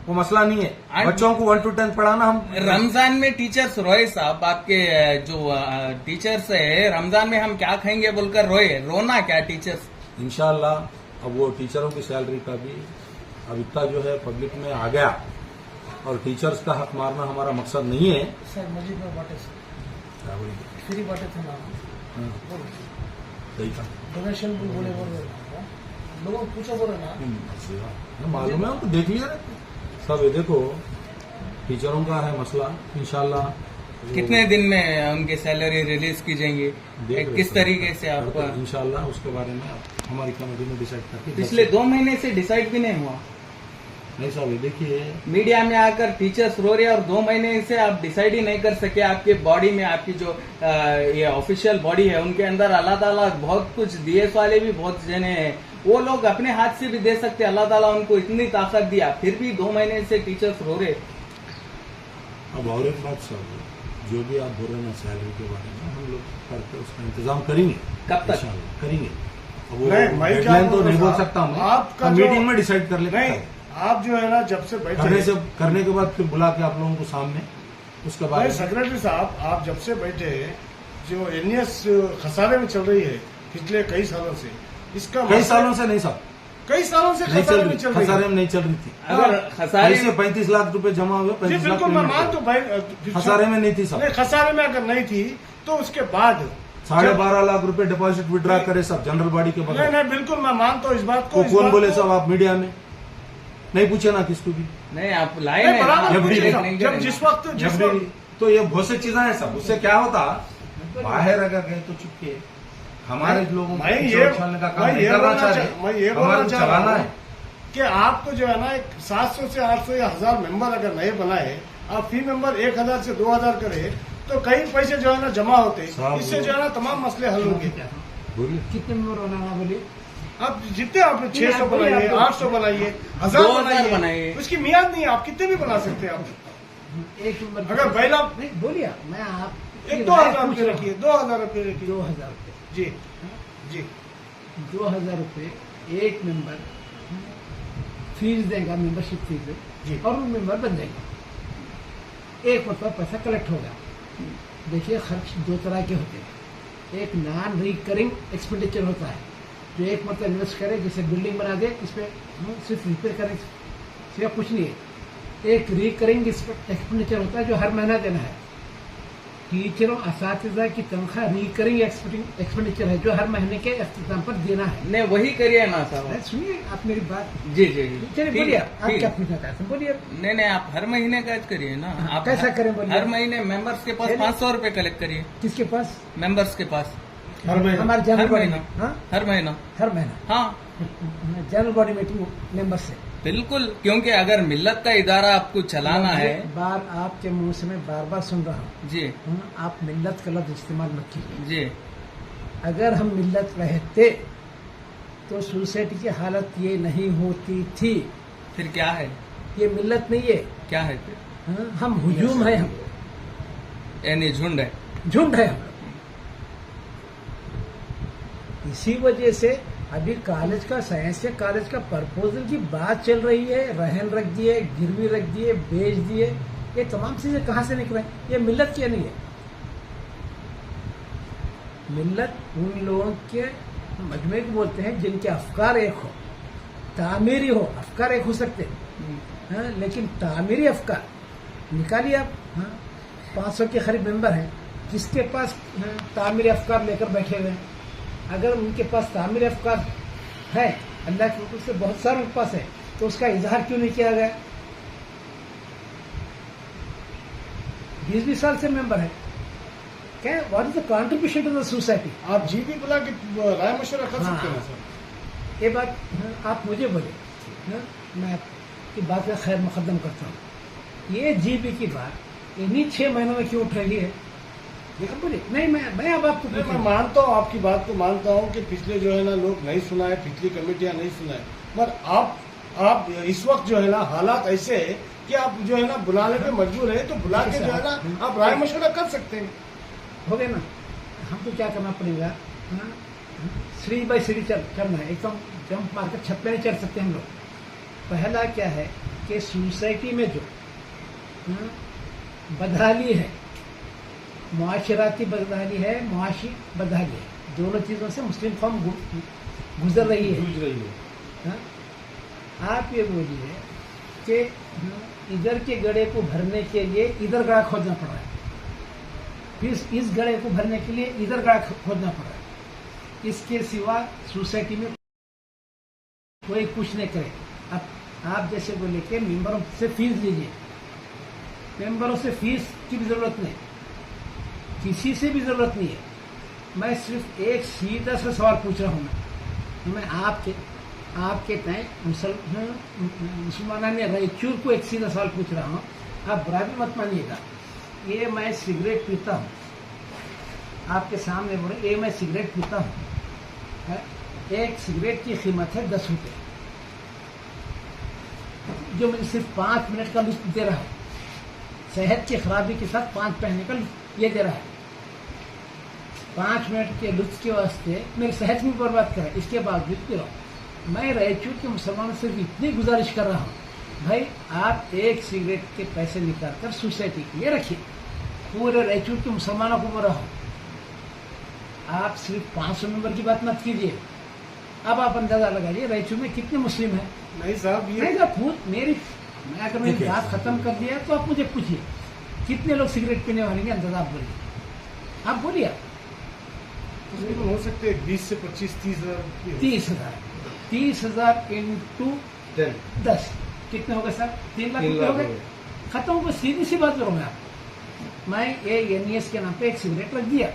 वो मसला नहीं है। And- बच्चों को 1 to 10 पढ़ाना हम रमजान में टीचर्स रोए साहब, आपके जो टीचर्स है, रमजान में हम क्या खाएंगे बोलकर रोए, रोना क्या टीचर्स? इंशाल्लाह अब वो टीचरों की सैलरी का भी अब इतना जो है पब्लिक में आ गया, और टीचर्स का हक मारना हमारा मकसद नहीं है। सर मस्जिद में बांटे क्या बोली? फ्री बांटे थे ना, हाँ, सही था। डोनेशन भी बोले लोगों को पूछो बोले ना। मालूम है उनको, देख लिया सब। ये देखो टीचरों का है मसला, इंशाल्लाह कितने दिन में उनकी सैलरी रिलीज की जाएंगी, किस तरीके से आप? इंशाल्लाह उसके बारे में हमारी कमेटी में डिसाइड करके पिछले 2 महीने से डिसाइड भी नहीं हुआ। नहीं साहब, ये देखिए मीडिया में आकर टीचर्स रो रहे हैं और 2 महीने से आप डिसाइड ही नहीं कर सके। आपके बॉडी में, आपकी जो ये ऑफिशियल बॉडी है, उनके अंदर अल्लाह ताला बहुत कुछ, डीएस वाले भी बहुत जने हैं, वो लोग अपने हाथ से भी दे सकते। अल्लाह ताला उनको इतनी ताकत दिया, फिर भी 2 महीने से टीचर्स रो रहे। अब और एक बात साहब, जो भी आप बोल रहे हैं ना सैलरी के बारे में, हम लोग करके उसका इंतजाम करेंगे। कब तक इंशाल्लाह करेंगे। अब वो नहीं, मैं क्या डेडलाइन तो बोल नहीं रहा बोल था, सकता हूँ, आपका हम जो- मीटिंग में डिसाइड कर लेंगे। नहीं, आप जो है ना जब से करने के बाद फिर बुला के आप लोगों को सामने उसके बाद नहीं सेक्रेटरी साहब, आप जब से बैठे, जो एनईएस खसारे में चल रही है पिछले कई सालों से, इसका कई सालों से नहीं साहब, कई सालों से नहीं खसारे चल में रही, चल रही खसारे है। में नहीं चल रही थी। अगर खसारे ऐसे 35 लाख रुपए जमा हुए, जी 35 लाख बिल्कुल, मैं पेमेंट मान तो भाई खसारे में नहीं थी साहब। नहीं, खसारे में अगर नहीं थी तो उसके बाद 12.5 लाख रुपए डिपॉजिट विड्रा करे सब जनरल बॉडी के नहीं बगैर। नहीं बिल्कुल मैं मानता हूँ इस बात को। तो इस कौन बात बोले को- साहब, आप मीडिया में नहीं पूछे ना किसको भी। नहीं, आप लाए नहीं, नहीं, बराबर आप पूछे FD साहब, नहीं जब करेंगे। जिस वक्त तो ये बहुत सी चीजें हैं सब, उससे क्या होता, बाहर अगर गए तो चुपके हमारे लोगों को मैं पीछे ये उछालने का काम मैं नहीं ये करना बोलना चाह चाह- रहे, मैं ये हमारे बोलना को चाह चलाना रहा है। हूँ कि आपको जो है ना एक 700 से 800 या 1000 मेंबर अगर नहीं बनाए, आप फी मेंबर 1000 से 2000 करे तो कई पैसे जो है ना जमा होते, साहब, इससे जो है ना तमाम मसले हल होंगे। बोलिए कितने मेंबर होना बोलिए? आप जितने आप 600 बनाइए, 800 बनाइए, 1000 2000 बनाइए, उसकी मियाद नहीं है, आप कितने भी बना सकते हैं। आप एक नंबर अगर पहला नहीं बोलिए, मैं आप एक 2000 रुपये रखिए, 2000 रुपये रखिए। 2000 रुपये, जी जी 2000 रुपये एक मेंबर फीस देगा, मेंबरशिप फीस जी। और वो मेंबर बन जाएगा। एक मतलब पैसा कलेक्ट होगा। देखिए खर्च 2 तरह के होते हैं। एक नॉन रिकरिंग एक्सपेंडिचर होता है, जो एक मतलब इन्वेस्ट करे, जैसे बिल्डिंग बना दे, इस पे सिर्फ रिपेयर करें, सिर्फ कुछ नहीं है। एक रिकरिंग एक्सपेंडिचर होता है जो हर महीना देना है। टीचरों असातिज़ा की तनख्वाह रिकरिंग एक्सपेंडिचर है जो हर महीने के अख्ताम पर देना है। नहीं, वही करिए ना साहब। सुनिए आप मेरी बात, जी जी जी, चलिए ठीक बोलिए, है, आप ठीक क्या है। पूछना चाहते हैं बोलिए। नहीं नहीं, आप हर महीने का करिए ना। आप कैसा करें बोलिए? हर महीने मेंबर्स के पास चलिए। 500 रुपए कलेक्ट करिए, किसके पास? मेंबर्स के पास हर महीने हमारे जनरल हर बॉडी महीना, में। हाँ, हर महीना। हर महीना हाँ जनरल बॉडी मीटिंग मेंबर से। बिल्कुल, क्योंकि अगर मिल्लत का इदारा आपको चलाना है। बार आपके मुंह से मैं बार बार सुन रहा हूँ, जी आप मिल्लत का लफ्ज इस्तेमाल मत कीजिए। जी, अगर हम मिल्लत रहते तो सोसाइटी की हालत ये नहीं होती थी। फिर क्या है? ये मिल्लत नहीं है, क्या है फिर? हाँ, हम हुजूम है, हम यानी झुंड है। झुंड है हम। इसी वजह से अभी कॉलेज का, साइंस के कॉलेज का प्रपोजल की बात चल रही है। रहन रख दिए, गिरवी रख दिए, बेच दिए, ये तमाम चीजें कहाँ से निकले? ये मिल्लत की नहीं है। मिल्लत उन लोगों के मजमे को बोलते हैं जिनके अफकार एक हो, तामीरी हो। अफकार एक हो सकते हैं, हाँ, लेकिन तामीरी अफकार निकालिए आप। हाँ, 500 के करीब मेंबर हैं जिसके पास तामीरी अफकार लेकर बैठे हुए हैं। अगर उनके पास तामीरी अफकार है, अल्लाह के हुक्म से बहुत सारे उनके पास है, तो उसका इजहार क्यों नहीं किया गया? 20-20 साल से मेंबर है। क्या what is the contribution to the society? आप जी भी बुला के राय मशवरा कर सकते हैं ना सर। ये बात आप मुझे बोले, हाँ, मैं आपकी बात का खैर मुकदम करता हूँ। ये जीबी की बात इन्हीं 6 महीनों में क्यों उठ रही है? आप बोले नहीं, मैं अब आपको नहीं, पूछ मैं रहा हूँ। मानता हूँ, आपकी बात को मानता हूँ कि पिछले जो है ना लोग नहीं सुनाए, पिछली कमेटियां नहीं सुनाए, पर आप इस वक्त जो है ना हालात ऐसे है कि आप जो है ना बुलाने पे मजबूर है, तो बुला के जो है ना आप राय मशवरा कर सकते हैं। हो गया ना? हमको क्या करना पड़ेगा? सीढ़ी बाई सीढ़ी चलना है, एकदम जंप मार कर छत पे नहीं चढ़ सकते हम लोग। पहला क्या है कि सोसाइटी में जो बदहाली है, मुआशराती बदहाली है, मुआशी बदहाली है, दोनों चीज़ों से मुस्लिम कौम गुजर रही है। जूझ रही है। हाँ? आप ये बोलिए कि इधर के गड्ढे को भरने के लिए इधर गड्ढा खोदना पड़ रहा है, फिर इस गड्ढे को भरने के लिए इधर गड्ढा खोदना पड़ रहा है। इसके सिवा सोसाइटी में कोई कुछ नहीं करे। अब आप जैसे बोले कि मेंबरों से फीस लीजिए, मेंबरों से फीस की भी जरूरत नहीं, किसी से भी जरूरत नहीं है। मैं सिर्फ एक सीधा सा सवाल पूछ रहा हूँ। मैं आपके तय मुसलमान ने रायचूर को एक सीधा सवाल पूछ रहा हूँ, आप बुरा भी मत मानिएगा। ये मैं सिगरेट पीता हूँ, आपके सामने बोले ये मैं सिगरेट पीता हूँ, एक सिगरेट की कीमत है 10 रुपये, जो मुझे सिर्फ 5 मिनट का लुत्फ दे रहा है, सेहत की खराबी के साथ 5 पहनने का ये दे रहा है। 5 मिनट के लुत्फ के वास्ते मेरी सेहत भी बर्बाद कर रहा है, इसके बावजूद पी रहा हूँ। मैं रायचूर के मुसलमानों से भी इतनी गुजारिश कर रहा हूँ, भाई आप एक सिगरेट के पैसे निकाल कर सोसाइटी के लिए रखिए। पूरे रायचूर के मुसलमानों को बोल रहा हूँ, आप सिर्फ 500 मेंबर की बात मत कीजिए। अब आप अंदाजा लगाइए रायचूर में कितने मुस्लिम हैं। नहीं साहब, ये नहीं साहब, मैं अगर मेरी बात खत्म कर दिया तो आप मुझे पूछिए कितने लोग सिगरेट पीने वाले हैं, अंदाजा आप बोलिए, आप बोलिए। तकरीबन हो सकते हैं 20 से 25 30 हज़ार। 30,000 इंटू 10 कितने हो गए सर? 3 लाख रुपये हो गए। खत्म हो गए। सीधी सी बात करूँ मैं ये NES के नाम पे एक सिगरेट रख दिया।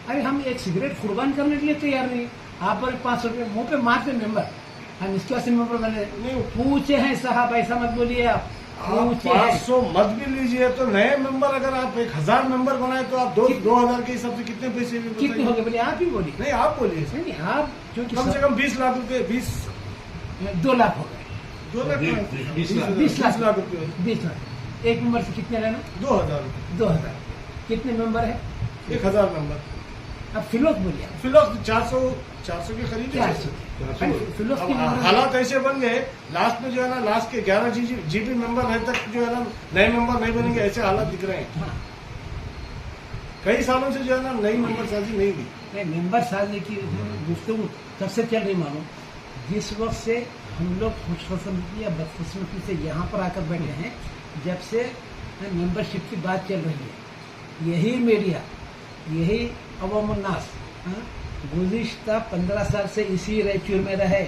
अरे हम एक सिगरेट कुर्बान करने के लिए तैयार नहीं। आप बोले 500 रुपये मुंह पे मारते मेंबर, हम इसके वास्ते मेंबर बने नहीं। पूछे हैं साहब, ऐसा मत बोलिए आप। 500 मत भी लीजिए तो नए मेंबर अगर आप 1000 मेंबर बनाए तो आप 2000 के हिसाब से कितने पैसे भी कितने हो गए बोलिए, आप ही बोलिए। नहीं आप बोलिए। नहीं आप क्योंकि कम से कम 20 लाख रुपए, 2 लाख हो गए। 2 लाख 20 लाख रुपए। 20 लाख। एक मेंबर से कितने लेना? 2000। 2000। कितने मेंबर है? 1000 मेंबर। अब फिलोक बोलिए। फिलोक 400 के करीब। 400 फिलोक की हालात ऐसे बन गए लास्ट में जो है ना, लास्ट के 11 GB मेंबर है तक जो है ना नए मेंबर नहीं बनेंगे, ऐसे हालात दिख रहे हैं। हाँ। कई सालों से जो है ना नई मेंबर साजी नहीं हुई। मेंबर साजने की गुफ्तगू कब से चल रही मालूम? जिस वक्त से हम लोग खुशकिस्मती या बदकिस्मती से यहाँ पर आकर बैठे हैं, जब से मेंबरशिप की बात चल रही है। यही मीडिया, यही अवामुन्नास गुज़िश्ता 15 साल से इसी रायचूर में रहे,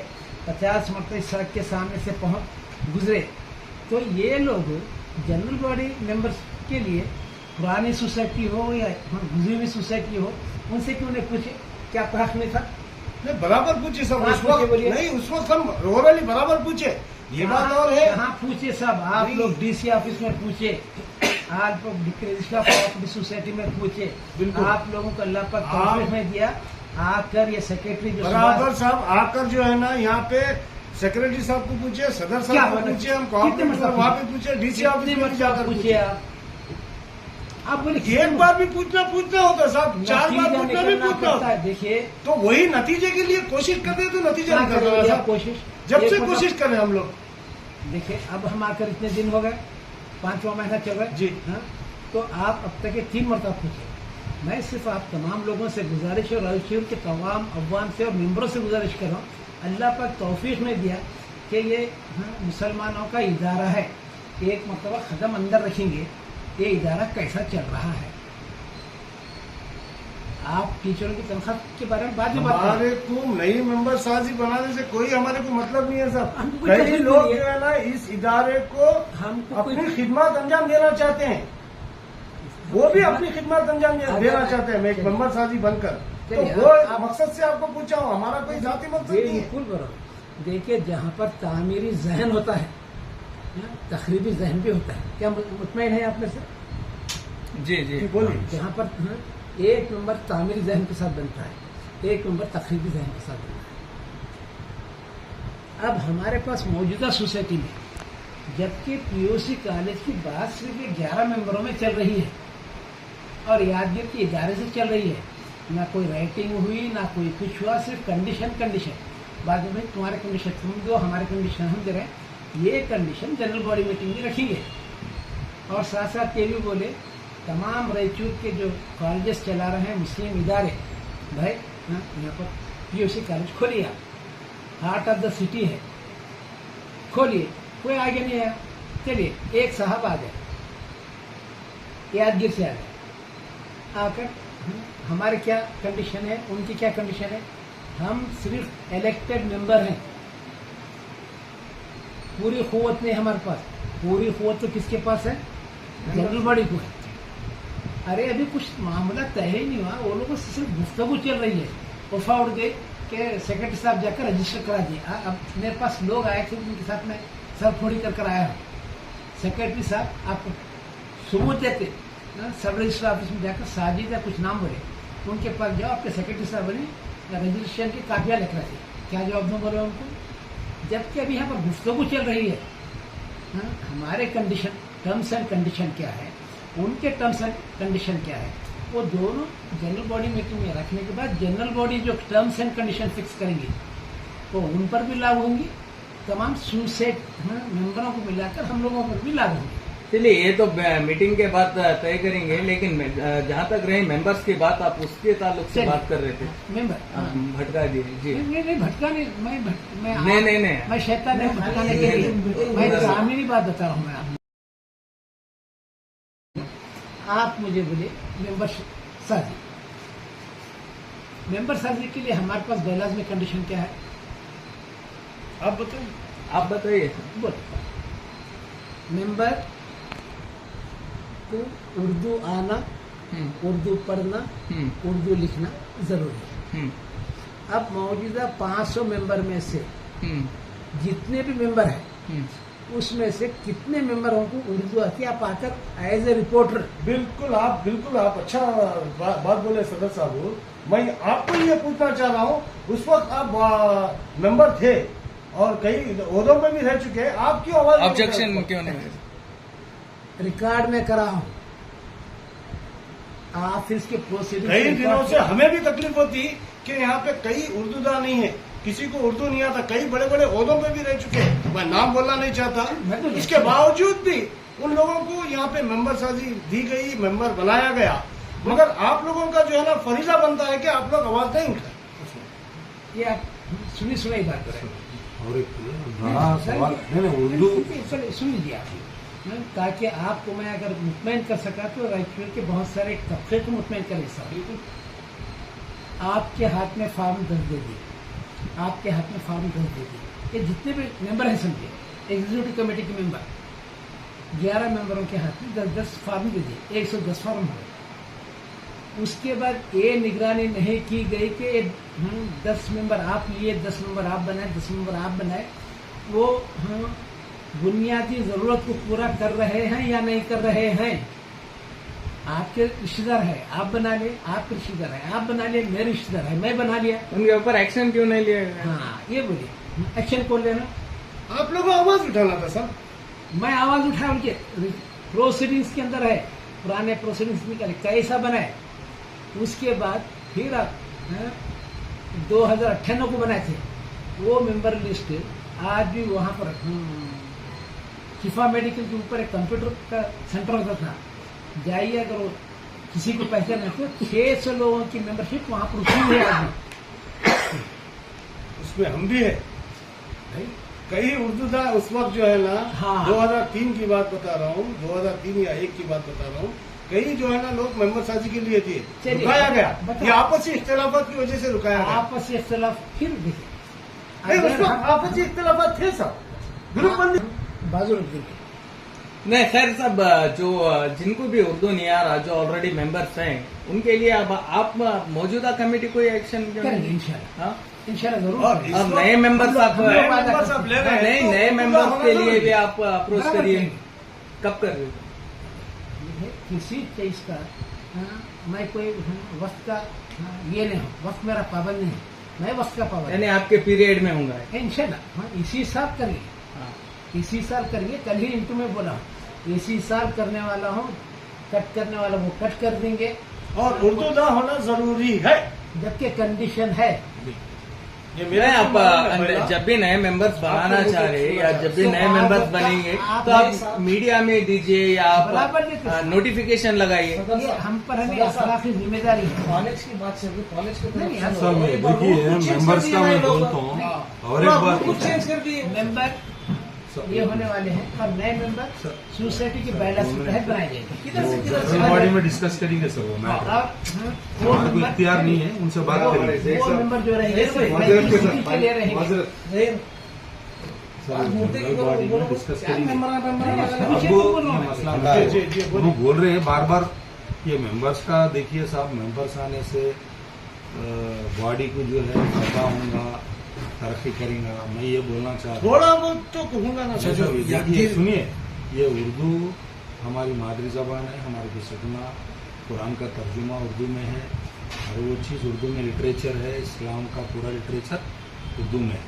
50 मरतबा सड़क के सामने से गुजरे। तो ये लोग जनरल बॉडी मेंबर्स के लिए पुरानी सोसाइटी हो या गुजरी हुई सोसाइटी हो, उनसे क्यों नहीं पूछे क्या हक नहीं था? नहीं बराबर पूछे सब। हाँ, उस वक्त बोलिए। नहीं, उस वक्त हम ओवरऑली बराबर पूछे। ये बात और है। हाँ पूछे सब। आप नहीं। लोग DC ऑफिस में पूछे, आप लोग रजिस्ट्रार सोसाइटी में पूछे, बिल्कुल। आप लोगों को अल्लाह पर तौफीक में दिया। आकर ये सेक्रेटरी जो बराबर साहब आकर जो है ना यहाँ पे सेक्रेटरी साहब को पूछे, सदर साहब को पूछे, हम कोऑर्डिनेटर वहाँ पे पूछे, DC ऑफिस में जाकर पूछे। आप बोले एक बार भी पूछना होता साहब, 4 बार पूछना भी पूछना होता है। देखिए तो वही नतीजे के लिए कोशिश कर रहे तो नतीजा क्या निकल कर रहा रहे है हैं साहब। कोशिश? जब से एक कोशिश कर रहे हैं हम लोग। देखिए अब हम आकर इतने दिन हो गए, 5वां महीना चल रहा है जी। हाँ, तो आप अब तक 3 मरतबा पूछे। मैं सिर्फ आप तमाम लोगों से गुजारिश और रायचूर के तमाम अवाम से और मेंबरों से गुजारिश कर रहा हूँ, अल्लाह पाक तौफीक में दिया कि ये मुसलमानों का इदारा है, एक मरतबा कदम अंदर रखेंगे ये इदारा कैसा चल रहा है। आप टीचरों की तनख्वाह के बारे में बाद में बात हमारे को नई मेंबर साजी बनाने से कोई हमारे को मतलब नहीं है साहब। हमको कोई कई तकलीफ लोग नहीं है। जो है ना इस इदारे को हमको कोई- अपनी खिदमत अंजाम देना चाहते हैं, वो भी अपनी खिदमत अंजाम देना चाहते हैं एक मेंबर साजी बनकर। तो चलिए, वो आप- मकसद से आपको पूछा हूँ, हमारा कोई जाती मकसद नहीं है। बिल्कुल बराबर। देखिए जहाँ पर तामीरी जहन होता है तकरीबी जहन भी होता है। क्या मुतमईन है आप में से? जी जी बोलिए। जहाँ पर एक नंबर तामीरी जहन के साथ बनता है, एक नंबर तकरीबी जहन के साथ बनता है। अब हमारे पास मौजूदा सोसाइटी में जबकि POC कॉलेज की बात सिर्फ 11 मेंबरों में चल रही है और यादगिर के इदारे से चल रही है, ना कोई राइटिंग हुई ना कोई कुछ हुआ, सिर्फ कंडीशन बाद में तुम्हारे कंडीशन तुम दो, हमारे कंडीशन हम दे रहे हैं, ये कंडीशन जनरल बॉडी मीटिंग में रखेंगे। और साथ साथ ये भी बोले तमाम रायचूर के जो कॉलेजेस चला रहे हैं मुस्लिम इदारे, भाई हाँ, यहाँ पर पीयूसी कॉलेज खोलिए, आप हार्ट ऑफ द सिटी है, खोलिए। कोई आगे नहीं आया, चलिए एक साहब आ गए, यादगीर से आ गए, आकर हमारे क्या कंडीशन है, उनकी क्या कंडीशन है, हम सिर्फ इलेक्टेड मेंबर हैं, पूरी कुव्वत नहीं हमारे पास, पूरी कुव्वत तो किसके पास है, जनरल बॉडी को है। अरे अभी कुछ मामला तय ही नहीं हुआ, वो लोगों से सिर्फ गुफ्तगू चल रही है। वफा उड़ गई कि सेक्रेटरी साहब जाकर रजिस्टर करा दिए। अब मेरे पास लोग आए थे, उनके साथ मैं सर फोड़ी कर आया हूँ। सेक्रेटरी साहब आप सबूत देते, सब रजिस्टर ऑफिस में जाकर साजिद या कुछ नाम बोले, उनके पास जाओ, आपके सेक्रेटरी साहब ने रजिस्ट्रेशन की कापियाँ लिख रहे थे, क्या जवाब दूँ बोले उनको? जबकि अभी यहाँ पर गुफ्तगू चल रही है। हमारे कंडीशन, टर्म्स एंड कंडीशन क्या है, उनके टर्म्स एंड कंडीशन क्या है, वो दोनों जनरल बॉडी मीटिंग में रखने के बाद जनरल बॉडी जो टर्म्स एंड कंडीशन फिक्स करेंगी वो उन पर भी लागू होंगी, तमाम सुसेट मेंबरों को मिलाकर हम लोगों पर भी लागू होंगी। चलिए ये तो मीटिंग के बाद तय करेंगे, लेकिन जहाँ तक रही मेंबर्स की बात, आप उसके ताल्लुक से बात कर रहे थे। मेंबर भटका दिए जी। नहीं भटका नहीं, नहीं मैं शैतान नहीं भटकाने के लिए, मैं ग्रामीण बात बता रहा हूँ। मैं आप मुझे बोले मेंबर साजी, मेंबर साजी के लिए हमारे पास बैलाज में कंडीशन क्या है, आप बताइए। आप बताइए। बोल, मेंबर को उर्दू आना, उर्दू पढ़ना, उर्दू लिखना जरूरी है। अब मौजूदा 500 मेंबर में से जितने भी मेंबर हैं उसमें से कितने मेंबरों को उर्दू आती है, आप आकर एज ए रिपोर्टर। बिल्कुल आप अच्छा बात बोले सदर साहब। मैं आपको ये पूछना चाह रहा हूँ, उस वक्त आप मेंबर थे और कई ओहदों में भी रह चुके हैं, आप क्यों आवाज ऑब्जेक्शन क्यों नहीं? रिकॉर्ड में करा हूं, ऑफिस के प्रोसीडिंग। कई दिनों से हमें भी तकलीफ होती कि यहाँ पे कई उर्दूदार नहीं है, किसी को उर्दू नहीं आता, कई बड़े बड़े ओहदों पे भी रह चुके हैं, मैं नाम बोलना नहीं चाहता। इसके बावजूद भी उन लोगों को यहाँ पे मेंबर साजी दी गई, मेंबर बनाया गया, मगर आप लोगों का जो है ना फरीजा बनता है कि आप लोग आवाज नहीं उठाए। ये आप सुनी बात कर रहे हैं। और एक बड़ा सवाल नहीं उर्दू सुन लीजिए आप, ताकि आपको मैं अगर मुतमईन कर सका तो रायचूर के बहुत सारे तबके को मुतमईन कर सकता। आपके हाथ में फॉर्म 10 दे दिए, आपके हाथ में फॉर्म 10 दे दिए, ये जितने भी मेंबर हैं समझे, एग्जीक्यूटिव कमेटी के मेंबर 11 मेंबरों के हाथ में 10-10 फॉर्म दे दिए, 110 फॉर्म हो गए। उसके बाद ये निगरानी नहीं की गई कि 10 मेंबर आप लिए, 10 मेंबर आप बनाए, 10 मेंबर आप बनाए, वो बुनियादी जरूरत को पूरा कर रहे हैं या नहीं कर रहे हैं। आपके रिश्तेदार है, आप बना लिए, आपके रिश्तेदार है, आप बना लिए, मेरे रिश्तेदार है, मैं बना लिया, उनके ऊपर एक्शन क्यों नहीं लिया गया? हाँ ये बोलिए, एक्शन कौन लेना? आप लोगों को आवाज उठाना था सर। मैं आवाज उठा, उनके प्रोसीडिंग्स के अंदर है, पुराने प्रोसीडिंग्स निकाले कैसा बनाए। उसके बाद फिर आप 2098 को बनाए थे, वो मेंबर लिस्ट आज भी वहां पर शिफा मेडिकल के ऊपर एक कंप्यूटर का सेंटर होता था, जाइए अगर किसी को पहचान है तो 600 लोगों की मेंबरशिप वहां पर उठी हुई है आज भी। उसमें हम भी है। कई उर्दूदार उस वक्त जो है ना, हाँ। 2003 की बात बता रहा हूँ, 2003 या 1 की बात बता रहा हूँ, कई जो है ना लोग मेंबर साजी के लिए थे, चलिए, रुकाया गया। बताओ। ये आपसी इख्तिलाफात की वजह से रुकाया गया। आपसी इख्तिलाफ फिर देखिए, नहीं, उस वक्त आपसी इख्तिलाफात थे सब, ग्रुपबंदी बाजू रख दीजिए। नहीं खैर सब जो जिनको भी उर्दू नहीं आ रहा, जो ऑलरेडी मेंबर्स हैं, उनके लिए अब आप मौजूदा कमेटी कोई एक्शन क्यों करेंगे नहीं? इंशाल्लाह, हाँ? इंशाल्लाह जरूर और करेंगे। अब नए मेंबर्स आप नए मेंबर्स आप ले रहे हैं, नहीं तो नए उर्दू मेंबर्स होना के लिए जरूरी भी है। आप अप्रोच बराबर करिए। करेंगे। कब कर रहे हो? किसी चीज का मैं कोई वक्त का ये नहीं हूँ, वक्त मेरा पाबंद नहीं है, मैं वक्त का पाबंद यानी आपके पीरियड में होगा। इंशाल्लाह इसी साल करेंगे, हाँ। इसी साल करेंगे। कल ही इंटू में बोला हूँ, इसी साल करने वाला हूँ, कट करने वाला वो कट कर देंगे। और उर्दूदार होना जरूरी है। जबकि कंडीशन है ये नहीं, आप पहला- जब भी नए मेंबर्स बनाना आपको चाह रहे या जब भी तो नए आप- मेंबर्स बनेंगे आप तो नए आप साहब- मीडिया में दीजिए या बराबर नहीं आप कर- नोटिफिकेशन लगाइए। ये हम पर हमें अखलाकी जिम्मेदारी है। कॉलेज की बात चल रही कॉलेज के नहीं, तरफ सर मैं देखिए मेंबर्स का मैं बोलता हूँ और एक बात कुछ चेंज कर दिए मेंबर ये होने वाले हैं और नए मेंबर सोसाइटी के बायलॉज के तहत बनाए जाएंगे। बॉडी में डिस्कस करेंगे सर वो मैटर और वो हमारे को मेंबर इख्तियार नहीं है उनसे बात करेंगे वो मेंबर जो रहेंगे सिर्फ माजरत के बैठने के लिए रहेंगे। सर जनरल बॉडी में डिस्कस करेंगे पीछे अब वो तो बोलो। ये मसला जी, जी, जी, वो बोल रहे हैं बार बार ये मेंबर्स का देखिए साहब मेंबर्स आने से बॉडी को जो है फायदा होगा तरक्की करेगा मैं ये बोलना चाह रहा हूँ थोड़ा बहुत तो कहूंगा ना अच्छा, सर देखिए सुनिए ये उर्दू हमारी मादरी जबान है हमारे को सीखना कुरान का तर्जुमा उर्दू में है और वो चीज़ उर्दू में लिटरेचर है इस्लाम का पूरा लिटरेचर उर्दू में है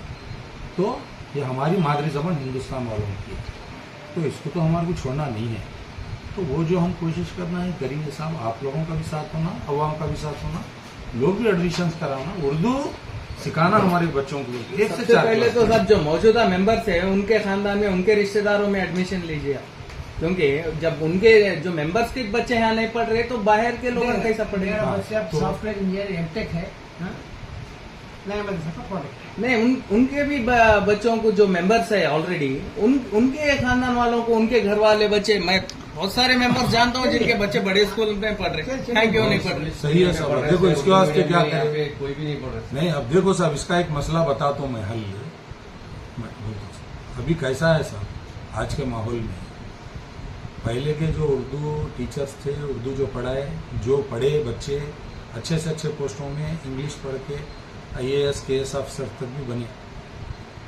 तो ये हमारी मादरी जबान हिंदुस्तान वालों की है तो इसको तो हमारे को छोड़ना नहीं है तो वो जो हम कोशिश करना है करेंगे साहब आप लोगों का भी साथ होना अवाम का भी साथ होना लोग भी एडमिशन कराना उर्दू सिखाना हमारे बच्चों को एक से सबसे चार पहले क्लास तो में। सब जो मौजूदा मेंबर्स है उनके खानदान में उनके रिश्तेदारों में एडमिशन लीजिए आप क्योंकि जब उनके जो मेंबर्स के बच्चे यहाँ नहीं पढ़ रहे तो बाहर के लोग कैसा मेरा पढ़ेंगे बच्चा तो- सॉफ्टवेयर इंजीनियर एमटेक है हाँ? नया मदरसा का प्रोडक्ट नहीं उनके भी बच्चों को जो मेंबर्स है ऑलरेडी उनके खानदान वालों को उनके घर वाले बच्चे मैं बहुत सारे मेंबर्स जानता हूँ जिनके बच्चे बड़े स्कूल में पढ़ रहे हैं क्यों नहीं पढ़ रहे सही है साहब अब देखो इसके वास्ते क्या करें कोई भी नहीं पढ़ रहा नहीं अब देखो साहब इसका एक मसला बताता हूँ मैं हल मैं बोलता हूँ। अभी कैसा है साहब आज के माहौल में पहले के जो उर्दू टीचर्स थे उर्दू जो पढ़ाए जो पढ़े बच्चे अच्छे से अच्छे पोस्टों में इंग्लिश पढ़ के IAS KS अफसर तक भी बने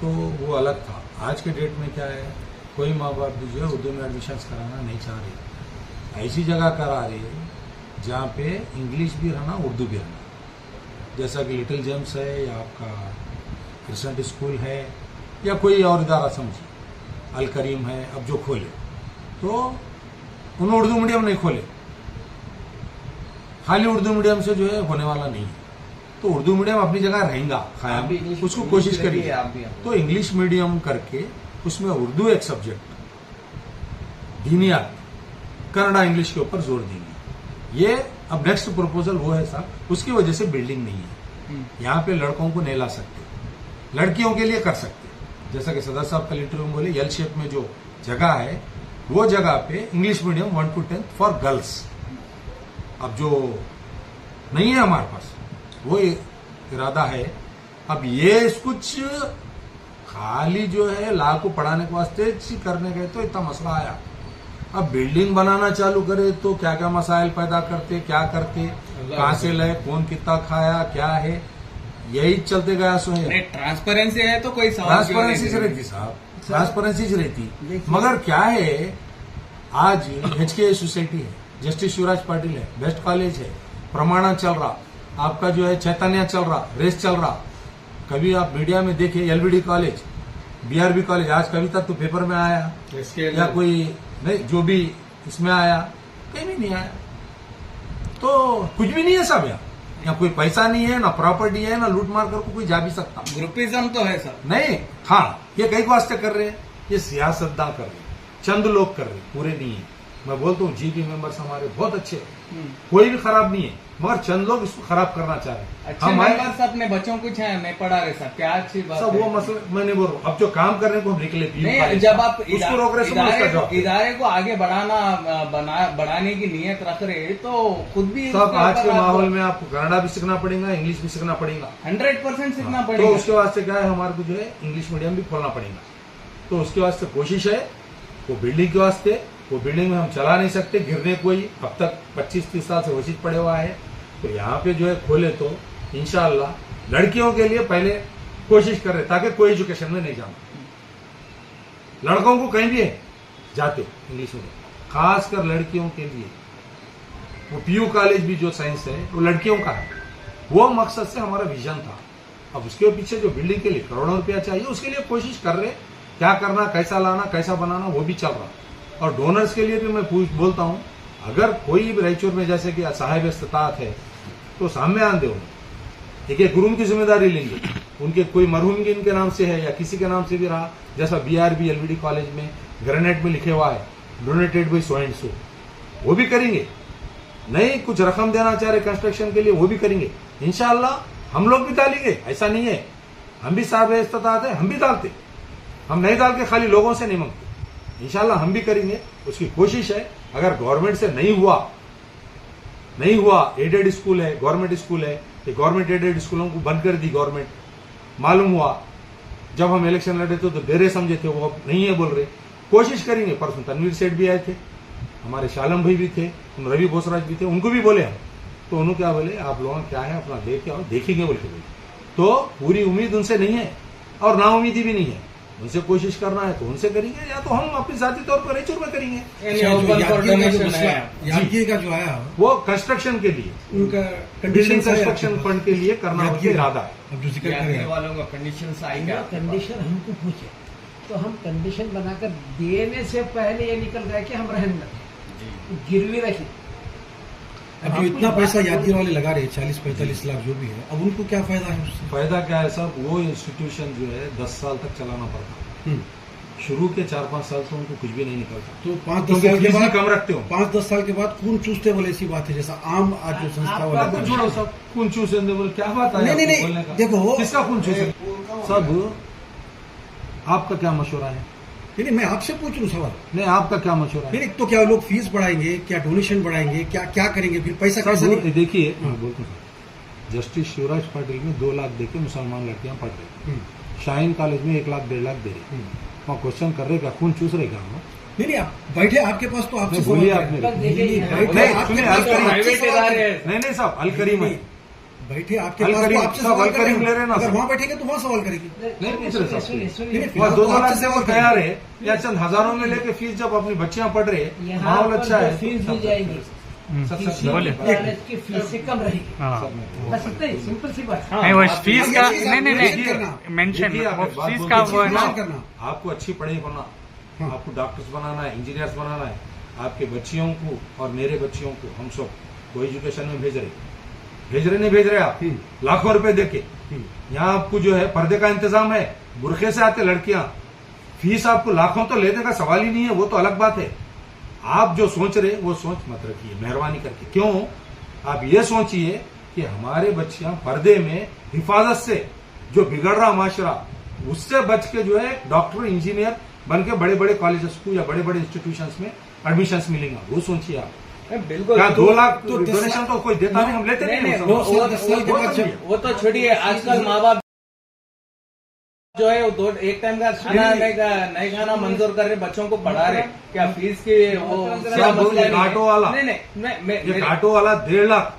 तो वो अलग था आज के डेट में क्या है कोई माँ बाप भी जो है उर्दू में एडमिशन कराना नहीं चाह रहे ऐसी जगह करा रहे हैं जहाँ पे इंग्लिश भी रहना उर्दू भी रहना जैसा कि लिटिल जेम्स है या आपका क्रिसेंट स्कूल है या कोई और इदारा समझिए अल करीम है अब जो खोले तो उन्होंने उर्दू मीडियम नहीं खोले खाली उर्दू मीडियम से जो है होने वाला नहीं है तो उर्दू मीडियम अपनी जगह रहेगा आप भी कायम इंग्लिश- उसको इंग्लिश कोशिश रहिए, करिए आप भी। तो इंग्लिश मीडियम करके उसमें उर्दू एक सब्जेक्ट दीनियात कन्नड़ा इंग्लिश के ऊपर जोर देंगे ये अब नेक्स्ट प्रपोजल वो है साहब उसकी वजह से बिल्डिंग नहीं है यहाँ पे लड़कों को नहीं ला सकते लड़कियों के लिए कर सकते जैसा कि सदर साहब कल इंटरव्यू में बोले यल शेप में जो जगह है वो जगह पे English medium 1 to 10 for girls अब जो नहीं है हमारे पास वो इरादा है अब ये कुछ खाली जो है ला को पढ़ाने के वास्ते करने गए तो इतना मसला आया अब बिल्डिंग बनाना चालू करे तो क्या क्या मसाइल पैदा करते क्या करते कहाँ से लाए कौन कितना खाया क्या है यही चलते गया सो है ट्रांसपेरेंसी है तो कोई सवाल क्यों नहीं ट्रांसपेरेंसी से करेंगे? रहती साहब ट्रांसपेरेंसी से रहती मगर क्या है आज HK सोसाइटी है जस्टिस शिवराज पाटिल है बेस्ट कॉलेज है प्रमाणा चल रहा आपका जो है चैतन्य चल रहा रेस चल रहा कभी आप मीडिया में देखे LBD कॉलेज BRB कॉलेज आज कभी तक तो पेपर में आया या कोई नहीं जो भी इसमें आया कहीं भी नहीं आया तो कुछ भी नहीं है सब यहाँ कोई पैसा नहीं है ना प्रॉपर्टी है ना लूट मार कर कोई जा भी सकता ग्रुपिज्म तो है सर नहीं हाँ ये कई वास्ते कर रहे हैं ये सियासतदान कर रहे हैं चंद लोग कर रहे हैं पूरे नहीं है मैं बोलता हूँ GP मेंबर्स हमारे बहुत अच्छे हैं कोई भी खराब नहीं है मगर चंद लोग इसको खराब करना चाह रहे हैं अच्छे हम आए मेंबर्स अपने बच्चों को नहीं पढ़ा रहे सर क्या अच्छी बात सब है वो मसला मैं नहीं बोल रहा हूँ अब जो काम कर रहे हैं को हम निकले नहीं जब आप उसको रोक रहे हैं, उसका जवाब दे। इदारे को आगे बढ़ाने की नियत रख रहे तो खुद भी सब आज के माहौल में आपको कन्नड़ा भी सीखना पड़ेगा इंग्लिश भी सीखना पड़ेगा 100% सीखना तो पड़ेगा उसके वास्ते क्या है हमारे को जो है इंग्लिश मीडियम भी खोलना पड़ेगा तो उसके वास्ते कोशिश है वो बिल्डिंग के वास्ते वो बिल्डिंग में हम चला नहीं सकते गिरने कोई अब तक 25-30 साल से वसीत पड़े हुआ है तो यहाँ पे जो है खोले तो इंशाअल्लाह लड़कियों के लिए पहले कोशिश कर रहे ताकि कोई एजुकेशन में नहीं जाना लड़कों को कहीं भी है जाते इंग्लिश में खासकर लड़कियों के लिए वो PU कॉलेज भी जो साइंस है वो लड़कियों का है वो मकसद से हमारा विजन था अब उसके पीछे जो बिल्डिंग के लिए करोड़ों रुपया चाहिए उसके लिए कोशिश कर रहे क्या करना कैसा लाना कैसा बनाना वो भी चल रहा और डोनर्स के लिए भी मैं बोलता हूँ अगर कोई भी रायचूर में जैसे कि साहिब इस्तात है तो सामने आन दो एक रूम की जिम्मेदारी लेंगे उनके कोई मरहूम के इनके नाम से है या किसी के नाम से भी रहा, जैसा BRB LVD कॉलेज में ग्रेनेड में लिखे हुआ है donated by so and so, वो भी करेंगे। नहीं कुछ रकम देना चाह रहे कंस्ट्रक्शन के लिए, वो भी करेंगे इंशाअल्लाह। हम लोग भी डालेंगे, ऐसा नहीं है, हम भी साहब इस्तात है, हम भी डालते, हम नहीं डाल के खाली लोगों से नहीं मांगते, इंशाअल्लाह हम भी करेंगे, उसकी कोशिश है। अगर गवर्नमेंट से नहीं हुआ, एडेड स्कूल है, गवर्नमेंट स्कूल है, ये गवर्नमेंट एडेड स्कूलों को बंद कर दी गवर्नमेंट, मालूम हुआ जब हम इलेक्शन लड़े थे तो डेरे समझे थे, वो अब नहीं है बोल रहे, कोशिश करेंगे। परसों तनवीर सेठ भी आए थे, हमारे शालम भाई भी थे, रवि बोसराज भी थे, उनको भी बोले हम, तो उन्होंने क्या बोले, आप लोगों क्या है अपना देख के आओ, देखेंगे बोल के बोले। तो पूरी उम्मीद उनसे नहीं है और नाउमीदी भी नहीं है, उनसे कोशिश करना है तो उनसे करेंगे, या तो हम अपनी जाती तौर पर रेचूर में करेंगे। यादगिरी का जो आया वो कंस्ट्रक्शन के लिए, उनका बिल्डिंग कंस्ट्रक्शन फंड के लिए करना उनका इरादा है। अब जो जिक्र करें वालों का कंडीशन आई क्या आपके पास? कंडीशन हमको पूछे तो हम कंडीशन बनाकर देने से पहले ये निकल गया कि हम रहने लगे, गिरवी रखी। अब जो इतना पैसा यादगिरी वाले लगा रहे हैं 40-45 लाख जो भी है, अब उनको क्या फायदा है उससे? फायदा क्या है साहब, वो इंस्टीट्यूशन जो है 10 साल तक चलाना पड़ता है, शुरू के 4-5 साल से उनको कुछ भी नहीं निकलता, तो 5-10 क्योंकि साल के फीस भी बाद कम रखते हो। 5-10 साल के बाद खून चूसते बोले ऐसी बात है, जैसा आम आज जो संस्था आपका वाले तो कर छोड़ो रहे हैं। सब खून चूसे बोले, क्या बात है नहीं, आपको नहीं, बोलने का? देखो, किसका खून चूसे सब? आपका क्या मशवरा है? नहीं, मैं आपसे पूछ रहा हूँ सवाल। नहीं, आपका क्या मशवरा है? नहीं, तो क्या लोग फीस बढ़ाएंगे, क्या डोनेशन बढ़ाएंगे, क्या क्या करेंगे, फिर पैसा कैसे सब नहीं? देखिए, बोलता हूँ, जस्टिस शिवराज पाटिल में 2 लाख देके मुसलमान लड़कियां पढ़ रही, शाहीन कॉलेज में 1 लाख 1.5 लाख दे रही, वहाँ क्वेश्चन कर रहे क्या खून चूस रहे क्या? नहीं, आप बैठे, आपके पास तो आपसे बोलिए सवाल आप करें। मेरे, देखिए, बैठे, नहीं, आपके सुनिए, पास तो अलकरीम। आपसे प्राइवेट सवाल इदारे करें। नहीं साहब, अलकरीम है, बैठे आपके पास अलकरीम, तो आपसे सब सवाल अलकरीम ले रहे हैं ना, अगर सब। वहाँ बैठेंगे तो वहाँ सवाल करेंगे। नहीं पूछ रहे साहब, नहीं, वहाँ 2 लाख आपसे से वो सवाल तैयार करेंगे। है या चंद हजारों में लेके फीस जब अपनी बच्चियां पढ़ रही है, यहाँ माहौल पर अच्छा जो है, फीस सब दी जाएगी सब बोलिए। कॉलेज की फीस से कम रहेगी, हाँ बस इतना ही, सिंपल सी बात। नहीं वो फीस का हाँ, ये नहीं देखिए, मेंशन देखिए, आप वो एक बात फीस बोल का दीजिए, वो है ना, मेंशन करना। आपको अच्छी पढ़ाई होना, हाँ। आपको डॉक्टर्स बनाना है, इंजीनियर्स बनाना है, आपके बच्चियों को और मेरे बच्चियों को हम सब को एजुकेशन में भेज रहे नहीं भेज रहे आप, लाखों रुपए देके। यहाँ आपको जो है पर्दे का इंतजाम है, बुरखे से आते लड़कियां, फीस आपको लाखों तो लेने का सवाल ही नहीं है, वो तो अलग बात है। आप जो सोच रहे वो सोच मत रखिए मेहरबानी करके। क्यों? आप ये सोचिए कि हमारे बच्चियां पर्दे में हिफाजत से जो बिगड़ रहा माशरा, उससे बच के जो है डॉक्टर इंजीनियर बन के बड़े बड़े कॉलेजेस को या बड़े बड़े इंस्टीट्यूशंस में एडमिशन मिलेंगे, वो सोचिए आप। बिल्कुल। क्या 2 लाख तो 10 डोनेशन तो कोई देता नहीं, हम लेते नहीं, नहीं, नहीं, वो सब। वो 10 साल के बाद जब वो तो छोड़िए, आजकल माँ बाप जो है वो एक टाइम का खाना नहीं खाना मंजूर कर रहे, बच्चों को पढ़ा रहे, क्या फीस की वो क्या सब मसला ये नहीं है। ऑटो वाला। नहीं, ये ऑटो वाला 1.5 लाख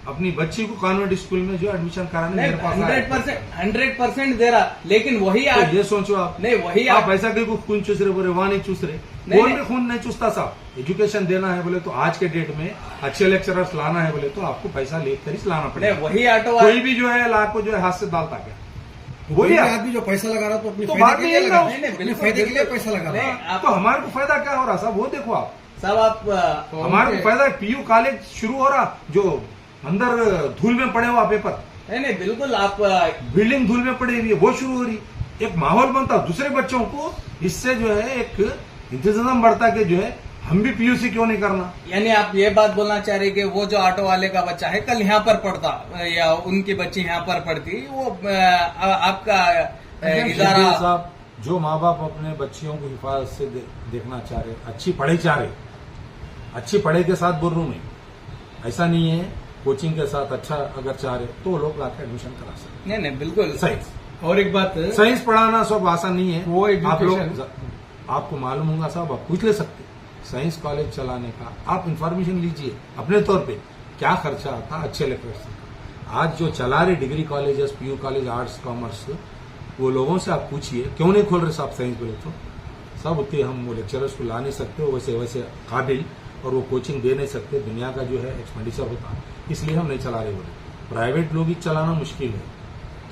अपनी बच्ची को कॉन्वेंट स्कूल में जो एडमिशन कराने मेरे पास आया। 100% दे रहा, लेकिन वही तो ये सोचो आप, नहीं वही आप ऐसा कहीं को खून चूस रहे बोले, वहां नहीं चूस रहे, नहीं, कोई नहीं। भी खून नहीं चूसता साहब। एजुकेशन देना है बोले तो आज के डेट में अच्छे लेक्चरर्स लाना है बोले तो आपको पैसा लेकर ही लाना नहीं, पड़ेगा। वही ऑटो कोई भी जो है लाख को जो है हाथ से डालता क्या? कोई बोलिए भी आप। आदमी जो पैसा लगा रहा है तो अपने तो फायदे बात के नहीं लिए है लगा ना। रहा है, अपने फायदे के लिए पैसा लगा रहा है। नहीं, तो हमारे को फायदा क्या हो रहा साहब, वो देखो आप। सब आप हमारे को फायदा PU कॉलेज शुरू हो रहा, जो अंदर धूल में पड़े हुआ पेपर, नहीं बिल्कुल आप बिल्डिंग धूल में पड़ी हुई है, वो शुरू हो रही, एक माहौल बनता, दूसरे बच्चों को इससे जो है एक इंतजाम बढ़ता कि जो है हम भी PUC क्यों नहीं करना। यानी आप ये बात बोलना चाह रहे कि वो जो ऑटो वाले का बच्चा है कल यहाँ पर पढ़ता या उनकी बच्ची यहाँ पर पढ़ती, वो आपका इदारा साहब, जो माँ बाप अपने बच्चियों को हिफाजत से देखना चाह रहे, अच्छी पढ़ाई चाह रहे, अच्छी पढ़ाई के साथ बोल रहा हूं मैं, ऐसा नहीं है, कोचिंग के साथ अच्छा अगर चाह रहे तो लोग लाकर एडमिशन करा सकते। नहीं बिल्कुल साइंस और एक बात, साइंस पढ़ाना सब आसान नहीं है, वो आप लोग education- आपको मालूम होगा साहब, आप पूछ ले सकते साइंस कॉलेज चलाने का, आप इंफॉर्मेशन लीजिए अपने तौर पे क्या खर्चा आता अच्छे लेक्चरर्स का। आज जो चला रहे degree colleges, PU college, arts commerce, वो लोगों से आप पूछिए क्यों नहीं खोल रहे साहब साइंस बोले तो सब उतने हम वो लेक्चरर्स को ला नहीं सकते, वैसे काबिल, और वो कोचिंग दे नहीं सकते, दुनिया का जो है एक्सपेंडिचर होता, इसलिए हम नहीं चला रहे बोले। प्राइवेट लोग ही चलाना मुश्किल है,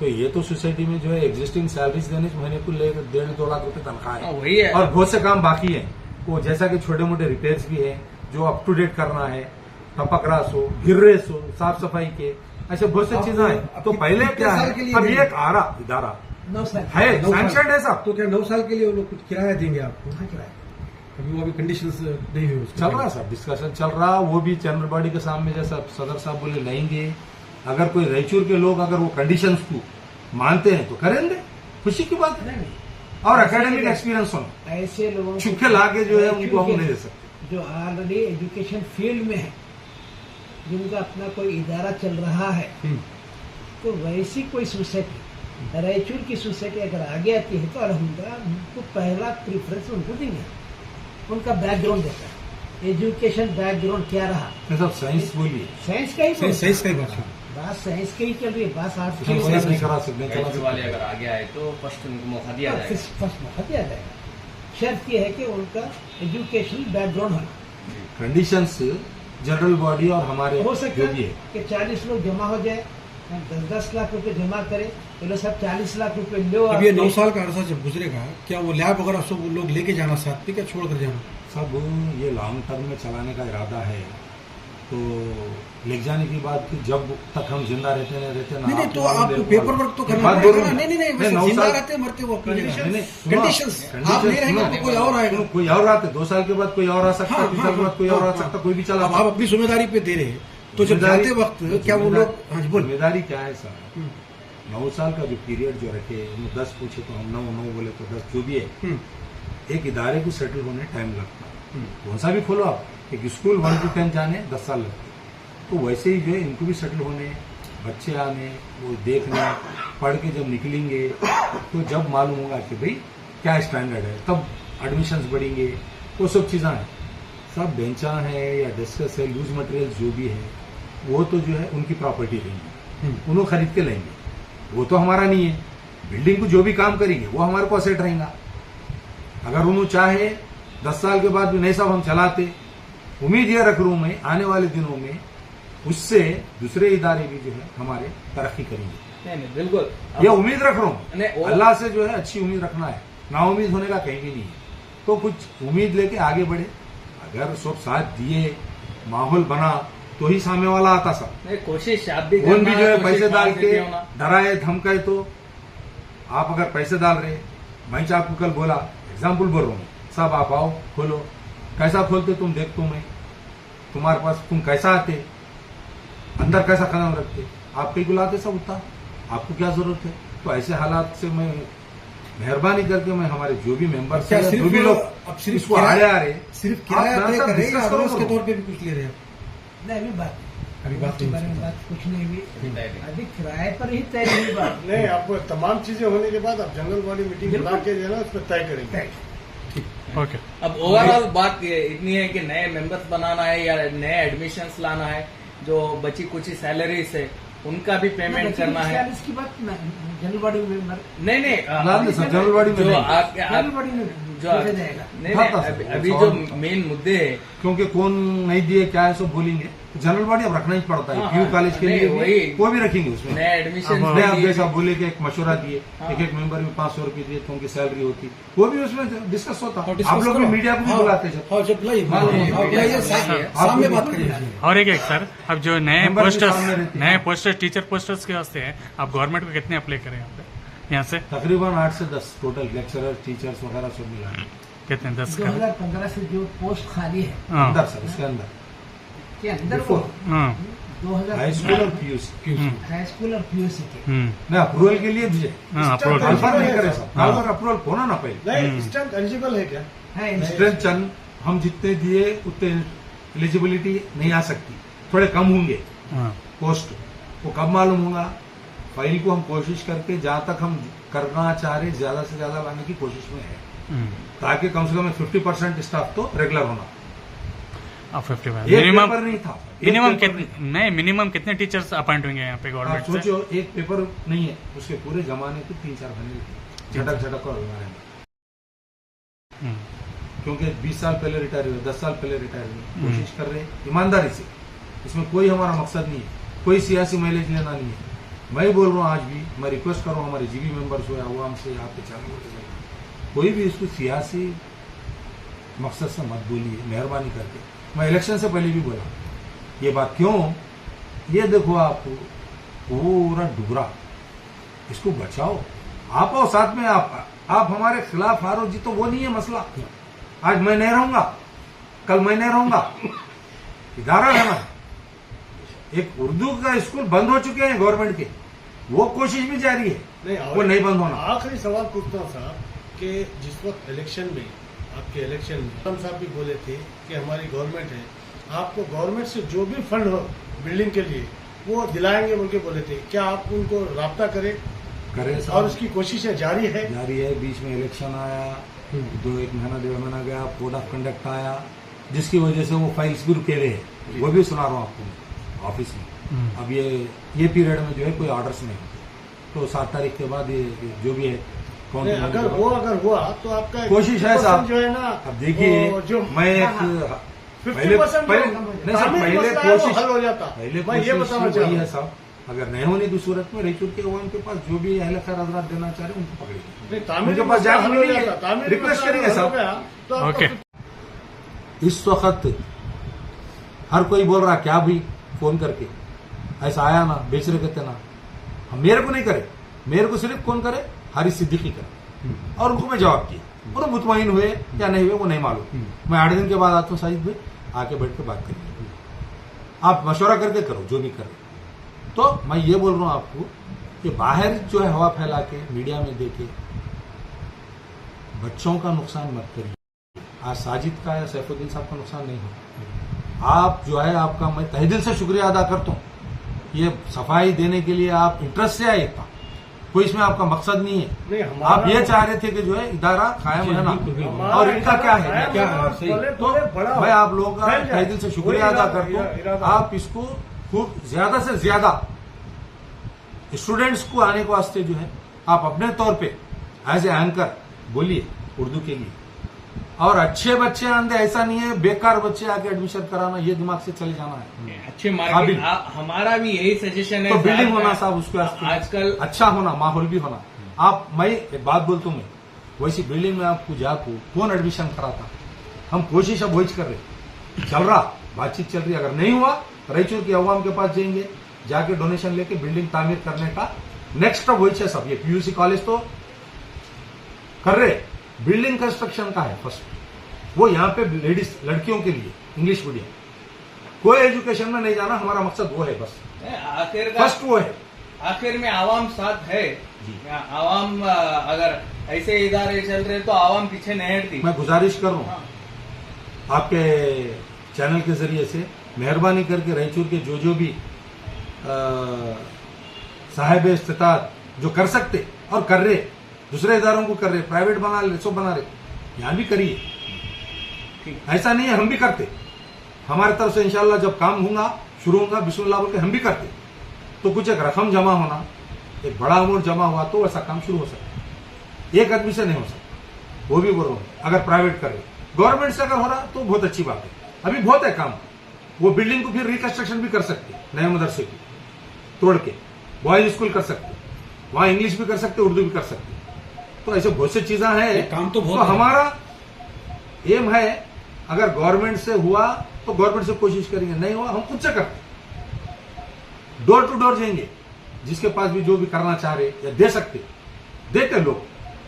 तो ये तो सोसाइटी में जो है एग्जिस्टिंग सैलरीज देने महीने को ले 1.5-2 लाख रुपए तनख्वाह है, वही है। और बहुत से काम बाकी है, वो जैसा कि छोटे मोटे रिपेयर्स भी है जो अप टू डेट करना है, टपक रास हो, गिर्रेस हो, साफ सफाई के, ऐसे बहुत सी आप- चीजें हैं। आप तो पहले कितने क्या साल है, के लिए अब देंगे? एक आरा इदारा 9 साल है, 9 साल। सैंक्शन है साहब, तो क्या 9 साल के लिए वो लोग कुछ किराया देंगे आपको? हाँ, किराया। अभी वो अभी कंडीशंस नहीं हुई उसके चल रहा है साहब, डिस्कशन चल रहा। वो भी जनरल बॉडी के सामने जैसा सदर साहब बोले लेंगे। अगर कोई रायचूर के लोग अगर वो कंडीशंस को मानते हैं तो करेंगे, खुशी की बात है। नहीं, नहीं। और एकेडमिक एक्सपीरियंस होना, ऐसे लोगों चुपके लाके जो है उनको हम नहीं दे सकते। जो ऑलरेडी एजुकेशन फील्ड में है, जिनका अपना कोई इदारा चल रहा है, तो वैसी कोई सोसाइटी, रायचूर की सोसाइटी अगर आगे आती है तो अल्हम्दुलिल्लाह उनको पहला प्रेफरेंस उनको देंगे। उनका बैकग्राउंड देखा है, एजुकेशन बैकग्राउंड क्या रहा, नहीं साहब, साइंस बोलिए, साइंस का ही सही सही सही बात है। बात साइंस की ही चल रही है, बात आर्ट्स की हम ही साइंस चल नहीं रही करा सकते, चला रायचूर वाले सकते। अगर आगे आए तो फर्स्ट उनको मौका दिया है। जाएगा। फर्स्ट मौका दिया जाएगा। शर्त यह है कि उनका एजुकेशनल बैकग्राउंड होना। कंडीशंस जनरल बॉडी और हमारे हो जो सकता भी है है, कि 40 लोग जमा हो जाए, 10-10 लाख रुपए जमा करे, तो लोग सब 40 लाख रुपए लो। अब ये 9 साल का अरसा जब गुजरेगा, क्या वो लैब वगैरह सब वो लोग लेके जाना साथ में, क्या छोड़ कर जाना? सब ये लॉन्ग टर्म में चलाने का इरादा है। तो ले जाने की बात कि जब तक हम जिंदा रहते नहीं रहते ना, नहीं नहीं, तो आपको आपको मालूम पेपर है, वर्क तो करना बात पड़ेगा बोलूं ना। मैं। नहीं नहीं नहीं, नहीं, बस 9 जिंदा साल रहते मरते वो अपनी जगह। नहीं, नहीं, सुनो, कंडीशंस आप नहीं रहेंगे तो कोई और आएगा। कोई और आते, 2 साल के बाद कोई और आ सकता है, 3 साल के बाद कोई और आ सकता, कोई भी चला। अब आप अपनी जिम्मेदारी पे दे रहे हैं, तो जब जाते वक्त क्या वो लोग, हाँ जी, बोल। जिम्मेदारी क्या है सर? 9 साल का जो पीरियड जो रखे, 10 पूछे तो हम 9 बोले तो 10, जो भी है, एक इदारे को सेटल होने टाइम लगता है। कौन सा भी खोलो आप, एक स्कूल 1 to 10 जाने 10 साल लगते हैं। तो वैसे ही जो है इनको भी सेटल होने, बच्चे आने, वो देखने, पढ़ के जब निकलेंगे तो जब मालूम होगा कि भाई क्या स्टैंडर्ड है, तब एडमिशन्स बढ़ेंगे। वो सब चीज़ें हैं, सब बेंचा है या डिस्कस है, यूज मटेरियल जो भी है, वो तो जो है उनकी प्रॉपर्टी रहेंगी, उन्होंने खरीद के लेंगे। वो तो हमारा नहीं है। बिल्डिंग को जो भी काम करेंगे वो हमारे को असेट रहेगा। अगर उन्होंने चाहे 10 साल के बाद भी नहीं साहब हम चलाते, उम्मीद यह रख रहा हूं मैं आने वाले दिनों में उससे दूसरे इदारे भी जो है हमारे तरक्की करेंगे। नहीं नहीं बिल्कुल, ये उम्मीद रख रहा नहीं, हूँ। वो- अल्लाह से जो है अच्छी उम्मीद रखना है, ना उम्मीद होने का कहीं भी नहीं है। तो कुछ उम्मीद लेके आगे बढ़े। अगर सब साथ दिए, माहौल बना, तो ही सामने वाला आता सब। नहीं, कोशिश आप भी कौन भी करना, जो है कोशिश पैसे डाल मान के देते हो ना। डराए धमकाए, तो आप अगर पैसे डाल रहे, मैं आपको कल बोला, एग्जाम्पल बोल रहा हूँ, साहब आप आओ खोलो, कैसा खोलते तुम देखता हूं मैं, तुम्हारे पास तुम कैसा आते, अंदर कैसा कदम रखते, आप कहीं बुलाते सब उतना, आपको क्या जरूरत है? तो ऐसे हालात से मैं मेहरबानी करके मैं हमारे जो भी मेंबर्स क्या हैं, सिर्फ जो भी लोग अब सिर्फ इसको किराया- आड़े आ रहे, सिर्फ किराया आप तय सब कर रहे हैं discuss या करो एडवांस के करो। तौर पे भी कुछ ले रहे हैं? नहीं, अभी बात अभी बात उसके नहीं बारे में हुई। बात कुछ नहीं हुई। तय नहीं। अभी किराए पर ही तय नहीं बात। नहीं, आपको तमाम चीजें होने के बाद आप जनरल बॉडी मीटिंग बुला के जो है ना उस पर तय करेंगे। ओके। अब ओवरऑल बात ये इतनी है कि नए मेंबर्स बनाना है या नए एडमिशन्स लाना है, जो बची कुछ सैलरीज है उनका भी पेमेंट करना है। 40 की बात जनरल बॉडी मेंबर नहीं नहीं ना, नहीं, सर, जनरल बॉडी में जो नहीं। जनरल बॉडी में जो सोचा जाएगा। नहीं हाँ, नहीं, हाँ, अभी- सर, अभी सवाल जो मेन मुद्दे है क्योंकि कौन नहीं दिए क्या है सब बोलेंगे। जनरल बॉडी अब रखना ही पड़ता है, हाँ, पीयू हाँ, कॉलेज के नहीं, लिए वही। भी वो भी रखेंगे उसमें। नए एडमिशन अब- नहीं, आप जैसा बोले कि एक मशवरा दिए, हाँ। एक मेंबर में 500 रुपए दिए तो उनकी सैलरी होती, वो भी उसमें डिस्कस होता। और discuss आप लोग भी करो। मीडिया को भी हाँ, बुलाते हैं। हाँ, जब बुलाइए, हाँ, बुलाइए, हाँ, बुलाइए, हाँ, सामने आप बात लोग करिए। और एक सर, अब जो नए मेंबर भी पोस्टर्स, सामने रहते हैं। नए पोस्टर्स टीचर पोस्टर्स के वास्ते हैं, आप गवर्नमेंट को कितने अप्लाई करें यहाँ से? तकरीबन 8 से 10 टोटल लेक्चरर टीचर्स वगैरह सब मिला के। कितने? 10 का? 2015 से जो पोस्ट खाली है हाँ। अंदर सर, उसके अंदर के अंदर वो हाँ। 2000 हाई स्कूल और पीयूसी हाई स्कूल और पीयूसी के नहीं अप्रूवल के लिए दिए, हाँ, अप्रूवल हाँ, कन्फर्म नहीं करे हाँ। सब, काल तक अप्रूवल होना ना पहले। नहीं, स्टैंप एलिजिबल है क्या? है स्ट्रेंथ चंद हम जितने दिए उतने एलिजिबिलिटी नहीं आ सकती, थोड़े कम होंगे हाँ। पोस्ट। वो कब मालूम होगा? फाइल को हम कोशिश करके जहां तक हम करना चाह रहे ज्यादा से ज्यादा लाने की कोशिश में है, ताकि कम से कम 50% स्टाफ तो रेगुलर होना। अब 55 एक मिनिमम, पेपर नहीं था, एक मिनिमम पेपर कितने, नहीं मिनिमम कितने टीचर्स अपॉइंट होंगे यहाँ पे आप गवर्नमेंट से? सोचो एक पेपर नहीं है, उसके पूरे जमाने के 3-4 बने झटक झटक और हमारे में, हम्म, क्योंकि 20 साल पहले रिटायर हुए, 10 साल पहले रिटायर हुए, कोशिश कर रहे हैं ईमानदारी से। इसमें कोई हमारा मकसद नहीं है, कोई सियासी माइलेज लेना नहीं है। मैं बोल रहा हूँ आज भी, मैं रिक्वेस्ट कर रहा हूँ हमारे जीबी मेंबर्स हो या आवाम से, आपके चैनल से, कोई भी इसको सियासी मकसद से मत बोलिए मेहरबानी करके। मैं इलेक्शन से पहले भी बोला ये बात, क्यों? ये देखो आप पूरा डुबरा, इसको बचाओ। आप आओ साथ में, आप हमारे खिलाफ हारो जी तो वो नहीं है मसला। आज मैं नहीं रहूंगा, कल मैं नहीं रहूंगा, इदारा है ना। एक उर्दू का स्कूल बंद हो चुके हैं गवर्नमेंट के, वो कोशिश भी जारी है, वो नहीं बंद होना। आखिरी सवाल पूछता हूँ साहब कि जिस वक्त इलेक्शन में, आपके इलेक्शन में हम साहब भी बोले थे कि हमारी गवर्नमेंट है, आपको गवर्नमेंट से जो भी फंड हो बिल्डिंग के लिए वो दिलाएंगे बोल के बोले थे। क्या आप उनको राब्ता करें साहब, और उसकी कोशिशें जारी है? जारी है। बीच में इलेक्शन आया, एक महीना 1.5 महीना गया, कोड ऑफ कंडक्ट आया, जिसकी वजह से वो फाइल्स भी रुके हुए हैं। वो भी सुना रहा हूँ आपको ऑफिस में। अब ये पीरियड में जो है कोई ऑर्डर्स नहीं होते, तो 7 तारीख के बाद ये जो भी है अगर हुआ तो आपका कोशिश है साहब जो है ना। अब देखिए, जो मैं पहले कोशिश हल हो जाता। पहले मैं ये बताना वही चाहूँ है साहब, अगर नहीं होने की सूरत में रायचूर के अवाम के पास जो भी अहले खैर हजरात देना चाह रहे हैं उनको पकड़ेंगे, उनके पास जाएंगे, रिक्वेस्ट करेंगे साहब। तो ओके। इस वक्त हर कोई बोल रहा क्या भी फोन करके ऐसा आया ना, बेच रहे कहते ना। हम मेरे को नहीं करे, मेरे को सिर्फ कौन करे, हारिस सिद्दीकी करे। और उनको मैं जवाब दिया, और मुतमईन हुए या नहीं हुए वो नहीं मालूम। मैं 8 दिन के बाद आता हूँ साजिद भाई, आके बैठ के बात करेंगे, आप मशवरा करके करो जो भी करें। तो मैं ये बोल रहा हूं आपको कि बाहर जो है हवा फैला के मीडिया में देके बच्चों का नुकसान मत करिए। आज साजिद का या सैफुद्दीन साहब का नुकसान नहीं होगा। आप जो है, आपका मैं तहे दिल से शुक्रिया अदा करता हूँ, ये सफाई देने के लिए आप इंटरेस्ट से आए था, कोई इसमें आपका मकसद नहीं है। आप ये चाह रहे थे कि जो है इदारा कायम है ना, और इनका क्या है, क्या है सही। तो मैं आप लोगों का तहे दिल से शुक्रिया अदा करता हूँ। आप इसको खूब ज्यादा से ज्यादा स्टूडेंट्स को आने के वास्ते जो है आप अपने तौर पे एज ए एंकर बोलिए उर्दू के लिए, और अच्छे बच्चे आंदे, ऐसा नहीं है बेकार बच्चे आके एडमिशन कराना, ये दिमाग से चले जाना है। अच्छे मार्केट, हमारा भी यही सजेशन है। तो बिल्डिंग होना साहब, उसके आजकल अच्छा होना, माहौल भी होना। आप, मैं एक बात बोलता हूँ, मैं वैसी बिल्डिंग में आपको जाको कौन एडमिशन कराता। हम कोशिश अब वही कर रहे, चल रहा, बातचीत चल रही। अगर नहीं हुआ रायचूर के अवाम के पास जाएंगे, जाके डोनेशन लेके बिल्डिंग तामीर करने का नेक्स्ट स्टेप वही है सब। ये पीयूसी कॉलेज तो कर रहे, बिल्डिंग कंस्ट्रक्शन का है फर्स्ट, वो यहाँ पे लेडीज लड़कियों के लिए इंग्लिश मीडियम, कोई एजुकेशन में नहीं जाना, हमारा मकसद वो है बस, आखिर फर्स्ट वो है। आखिर में आवाम साथ है, आवाम अगर ऐसे इदारे चल रहे तो आवाम पीछे नहीं हटती। मैं गुजारिश कर रहा हूँ आपके चैनल के जरिए से, मेहरबानी करके रायचूर के जो भी साहिब इस्तिताअत जो कर सकते और कर रहे, दूसरे इदारों को कर रहे, प्राइवेट बना रहे, सब बना रहे, यहां भी करिए। ऐसा नहीं है, हम भी करते, हमारी तरफ से इंशाल्लाह जब काम होगा, शुरू होगा, बिस्मिल्लाह बोल के हम भी करते। तो कुछ एक रकम जमा होना, एक बड़ा अमाउंट जमा हुआ तो ऐसा काम शुरू हो सकता। एक आदमी से नहीं हो सकता, वो भी बोल रहा हूं, अगर प्राइवेट कर रहे। गवर्नमेंट से अगर हो रहा तो बहुत अच्छी बात है, अभी बहुत है काम। वो बिल्डिंग को फिर रिकंस्ट्रक्शन भी कर सकते, नए मदरसे को तोड़ के बॉयज स्कूल कर सकते, वहां इंग्लिश भी कर सकते, उर्दू भी कर सकते। तो ऐसे बहुत सी चीजें हैं, काम तो बहुत तो हमारा एम है, अगर गवर्नमेंट से हुआ तो गवर्नमेंट से कोशिश करेंगे, नहीं हुआ हम खुद से करते, डोर टू डोर जाएंगे, जिसके पास भी जो भी करना चाह रहे या दे सकते देते लोग।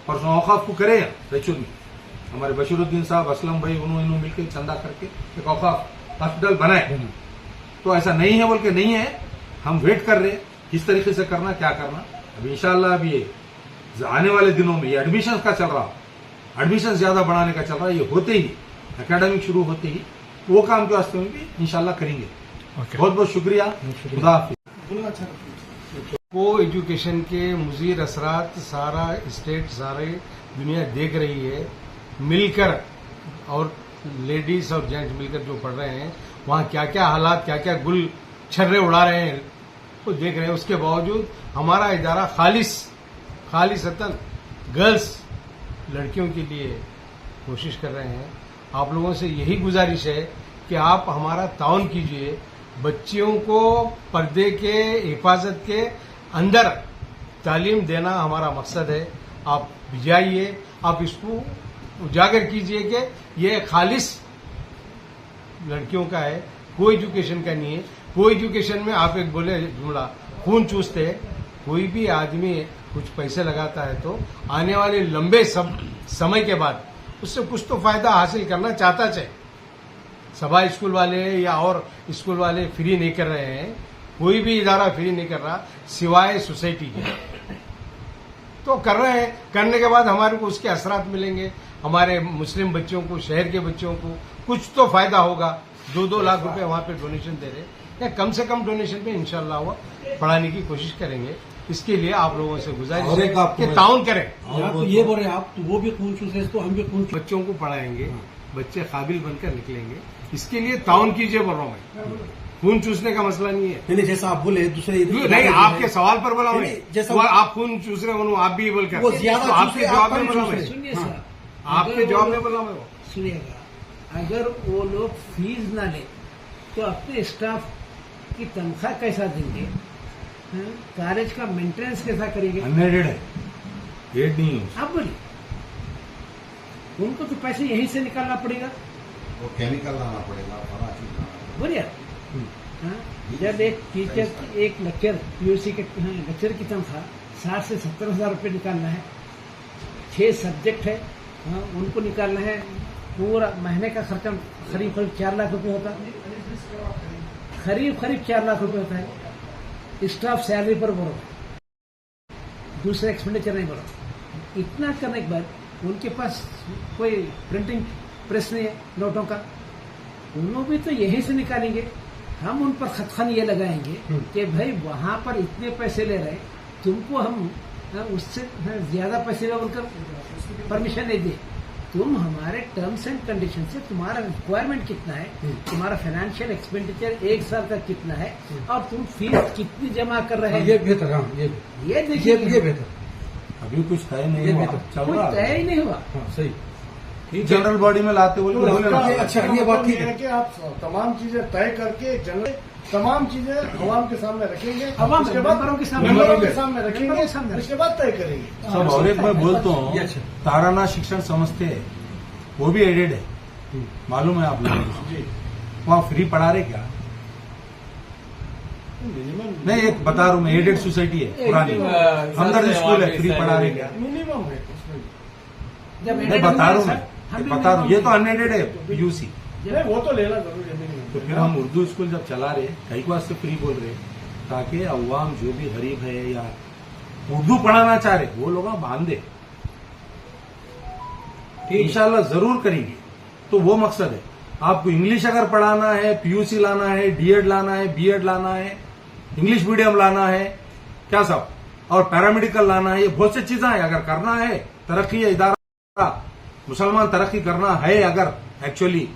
परसों औकाफ को करे रायचूर में, हमारे बशीरुद्दीन साहब, असलम भाई, उन्होंने मिलकर चंदा करके एक औकाफ हॉस्पिटल बनाए। तो ऐसा नहीं है बोल के नहीं है, हम वेट कर रहे किस तरीके से करना, क्या करना। अभी इंशाल्लाह अभी ये आने वाले दिनों में ये एडमिशन का चल रहा, एडमिशन ज्यादा बढ़ाने का चल रहा है, ये होते ही एकेडमिक शुरू होते ही वो काम के वास्ते में भी इंशाल्लाह करेंगे। बहुत बहुत शुक्रिया, खुदा हाफिज। को एजुकेशन के मुज़ीर असरात सारा स्टेट, सारे दुनिया देख रही है, मिलकर, और लेडीज और जेंट्स मिलकर जो पढ़ रहे हैं, वहाँ क्या क्या हालात, क्या क्या गुल छर्रे उड़ा रहे हैं वो देख रहे हैं। उसके बावजूद हमारा इदारा खालिसतन गर्ल्स लड़कियों के लिए कोशिश कर रहे हैं। आप लोगों से यही गुजारिश है कि आप हमारा ताउन कीजिए, बच्चियों को पर्दे के हिफाजत के अंदर तालीम देना हमारा मकसद है। आप भिजाइए, आप इसको उजागर कीजिए कि ये खालिस लड़कियों का है, कोई एजुकेशन का नहीं है। कोई एजुकेशन में आप एक बोले जुमला खून चूसते हैं। कोई भी आदमी कुछ पैसे लगाता है तो आने वाले लंबे समय के बाद उससे कुछ तो फायदा हासिल करना चाहता है। सभा स्कूल वाले या और स्कूल वाले फ्री नहीं कर रहे हैं, कोई भी इदारा फ्री नहीं कर रहा सिवाय सोसाइटी के। तो कर रहे हैं, करने के बाद हमारे को उसके असरात मिलेंगे। हमारे मुस्लिम बच्चों को, शहर के बच्चों को कुछ तो फायदा होगा। 2-2 लाख रुपए वहां पे डोनेशन दे रहे हैं, या कम से कम डोनेशन में इंशाल्लाह वो पढ़ाने की कोशिश करेंगे। इसके लिए आप लोगों से और गुजारिश एक है आपको कि ताउन करें। आप तो ये बोल रहे हैं, आप तो वो भी खून चूस रहे, तो हम भी खून चूस। बच्चों को पढ़ाएंगे, बच्चे काबिल बनकर निकलेंगे। इसके लिए ताउन कीजिए बोल रहा हूं मैं। खून चूसने का मसला नहीं है। नहीं, जैसा आप बोले दूसरे नहीं, आपके सवाल पर बोला मैं। जैसा वो आप खून चूस रहे हो, आप भी बोलकर वो ज्यादा तो आपके चूस रहे, जवाब आप में कम बोला चूस मैं। रहे। सुनिए हाँ। सर, आपके अगर जवाब वो में लोग- बोला मैं वो। सुनिएगा, अगर वो लोग फीस ना ले तो अपने स्टाफ की तनख्वाह कैसा देंगे? हाँ? कॉलेज का मेंटेनेंस कैसा करेंगे? अनएडेड है, एड नहीं है। आप बोलिए, उनको तो पैसे यहीं से निकालना पड़ेगा। वो केमिकल लाना पड़ेगा, बड़ा चीज लाना पड़ेगा। बोलिए हाँ? जब एक टीचर की एक लेक्चर पीयूसी के लेक्चर की तनख्वाह 60 से 70 हजार रुपये निकालना है, 6 सब्जेक्ट है, हाँ, उनको निकालना है। पूरा महीने का खर्चा करीब 4 लाख रुपए होता है, करीब 4 लाख रुपए होता है। स्टाफ सैलरी पर बोलो, दूसरा एक्सपेंडिचर नहीं बोलो। इतना करने के बाद उनके पास कोई प्रिंटिंग प्रेस नहीं है नोटों का, उन्होंने भी तो यहीं से निकालेंगे। हम उन पर खतखन ये लगाएंगे कि भाई वहां पर इतने पैसे ले रहे, तुमको हम उससे ज्यादा पैसे ले उनका परमिशन नहीं दे। तुम हमारे टर्म्स एंड कंडीशन से तुम्हारा रिक्वायरमेंट कितना है, तुम्हारा फाइनेंशियल एक्सपेंडिचर 1 साल का कितना है, और तुम फीस कितनी जमा कर रहे ये हैं, बेहतर। हाँ, ये देखिए। ये बेहतर। अभी कुछ तय नहीं ये हुआ, बेहतर। चल कोई रहा तय है। ही नहीं हुआ। हाँ, सही। जनरल बॉडी में लाते बोल तो के इसका बोले ना। अच्छा, ये बात ठीक है। कि आप तमाम चीजें तय करके तमाम चीजें अवाम के सामने रखेंगे, अवाम उसके बाद मेंबरों के सामने मेंबरों के रखेंगे। सामने रखेंगे, मेंबरों के सामने उसके बाद तय करेंगे। सब और एक मैं बोलता ये हूँ, अच्छा। ताराना शिक्षण समझते हैं, वो भी एडेड है, मालूम है आप लोगों को? जी, वहाँ फ्री पढ़ा रहे क्या? नहीं, एक बता रहा हूँ मैं, एडेड सोसाइटी है पुरानी, हमदर्द स्कूल है, फ्री पढ़ा रहे क्या? मिनिमम है उसमें। जब नहीं, बता रहा हूँ मैं, हम भी बता रहा हूँ, ये तो minimum- अनएडेड है पीयूसी। नहीं, वो तो लेना जरूरी है मिनिमम। तो फिर हम उर्दू स्कूल जब चला रहे, कई को वास्ते फ्री बोल रहे, ताकि अवाम जो भी गरीब है या उर्दू पढ़ाना चाह रहे, वो लोग बांधे। इंशाल्लाह जरूर करेंगे। तो वो मकसद है। आपको इंग्लिश अगर पढ़ाना है, पीयूसी लाना है, डीएड लाना है, बीएड लाना है, इंग्लिश मीडियम लाना है, क्या सब, और पैरामेडिकल लाना है, ये बहुत सी चीजें हैं। अगर करना है तरक्की इदारा, मुसलमान तरक्की करना है अगर एक्चुअली,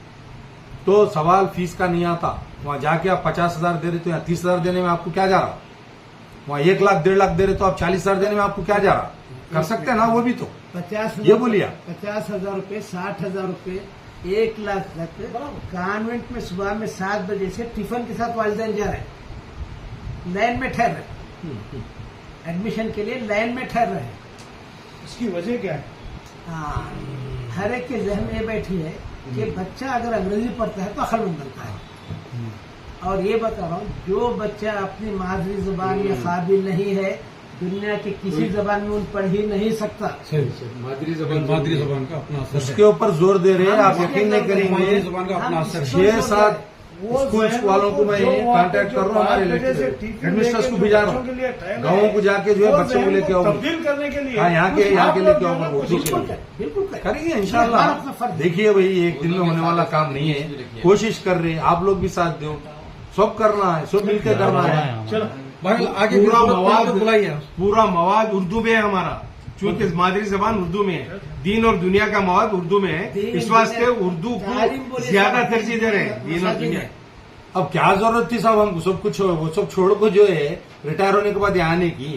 तो सवाल फीस का नहीं आता। वहां जाके आप 50,000 दे रहे तो या 30,000 देने में आपको क्या जा रहा? वहां 1 लाख 1.5 लाख दे रहे तो आप 40,000 देने में आपको क्या जा रहा? कर सकते हैं ना वो भी तो। 50 ये बोलिए आप। 50,000 रुपये, 60,000 रुपये, 1 लाख तक कॉन्वेंट में सुबह में 7 बजे से टिफिन के साथ वालिदैन जा रहे हैं, लाइन में ठहर रहे, एडमिशन के लिए लाइन में ठहर रहे हैं। इसकी वजह क्या है? हाँ, हर एक के जहन में ये बैठी है कि बच्चा अगर अंग्रेजी पढ़ता है तो अक्लमंद बनता है। और ये बता रहा हूँ, जो बच्चा अपनी मादरी जुबान में काबिल नहीं है, दुनिया की किसी जबान में उन पढ़ ही नहीं सकता। सही। मादरी जबान का अपना असर उसके ऊपर जोर दे रहे हैं, आप यकीन नहीं मादरी करेंगे। जबान का अपना असर है। 6-7 वो स्कूल जहन वालों को मैं जो वहाँ कांटेक्ट पे कर रहा हूँ, हमारे जो 5 बजे से टिफिन एडमिनिस्ट्रेशन लेके को भी जा रहा बच्चों के लिए हूँ, टाइम गाँवों है, को जाके जो है वो बच्चों को जहन लेके को आऊंगा। तब्दील करने के लिए हाँ, यहाँ के लेके आऊंगा उर्दू के बिल्कुल लिए। बिल्कुल करेंगे अपना इंशाल्लाह। फर्ज। देखिए भाई, एक दिन में होने वाला काम नहीं है, कोशिश कर रहे हैं, आप लोग भी साथ दो, सब करना है, सब मिलकर करना है। चलो भाई आगे पूरा फिर मवाद बुलाइए। पूरा मवाद उर्दू में है हमारा, चूंकि मादरी जबान उर्दू में है, दीन और दुनिया का मवाद उर्दू में है, इस वास्ते उर्दू को ज्यादा तरजीह दे रहे हैं, दीन और दुनिया। अब क्या जरूरत थी साहब हमको सब कुछ, वो सब छोड़ को जो है रिटायर होने के बाद यहाँ आने की?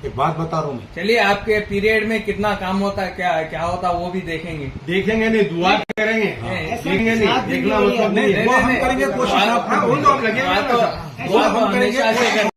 एक बात बता रहा हूँ मैं, चलिए, आपके पीरियड में कितना काम होता है, क्या होता है वो भी देखेंगे। देखेंगे नहीं, दुआ करेंगे, देखेंगे नहीं, देखना मतलब नहीं है। वो हम करेंगे कोशिश। हाँ, वो तो आप लगे हुए हैं ना। वो हम हमेशा से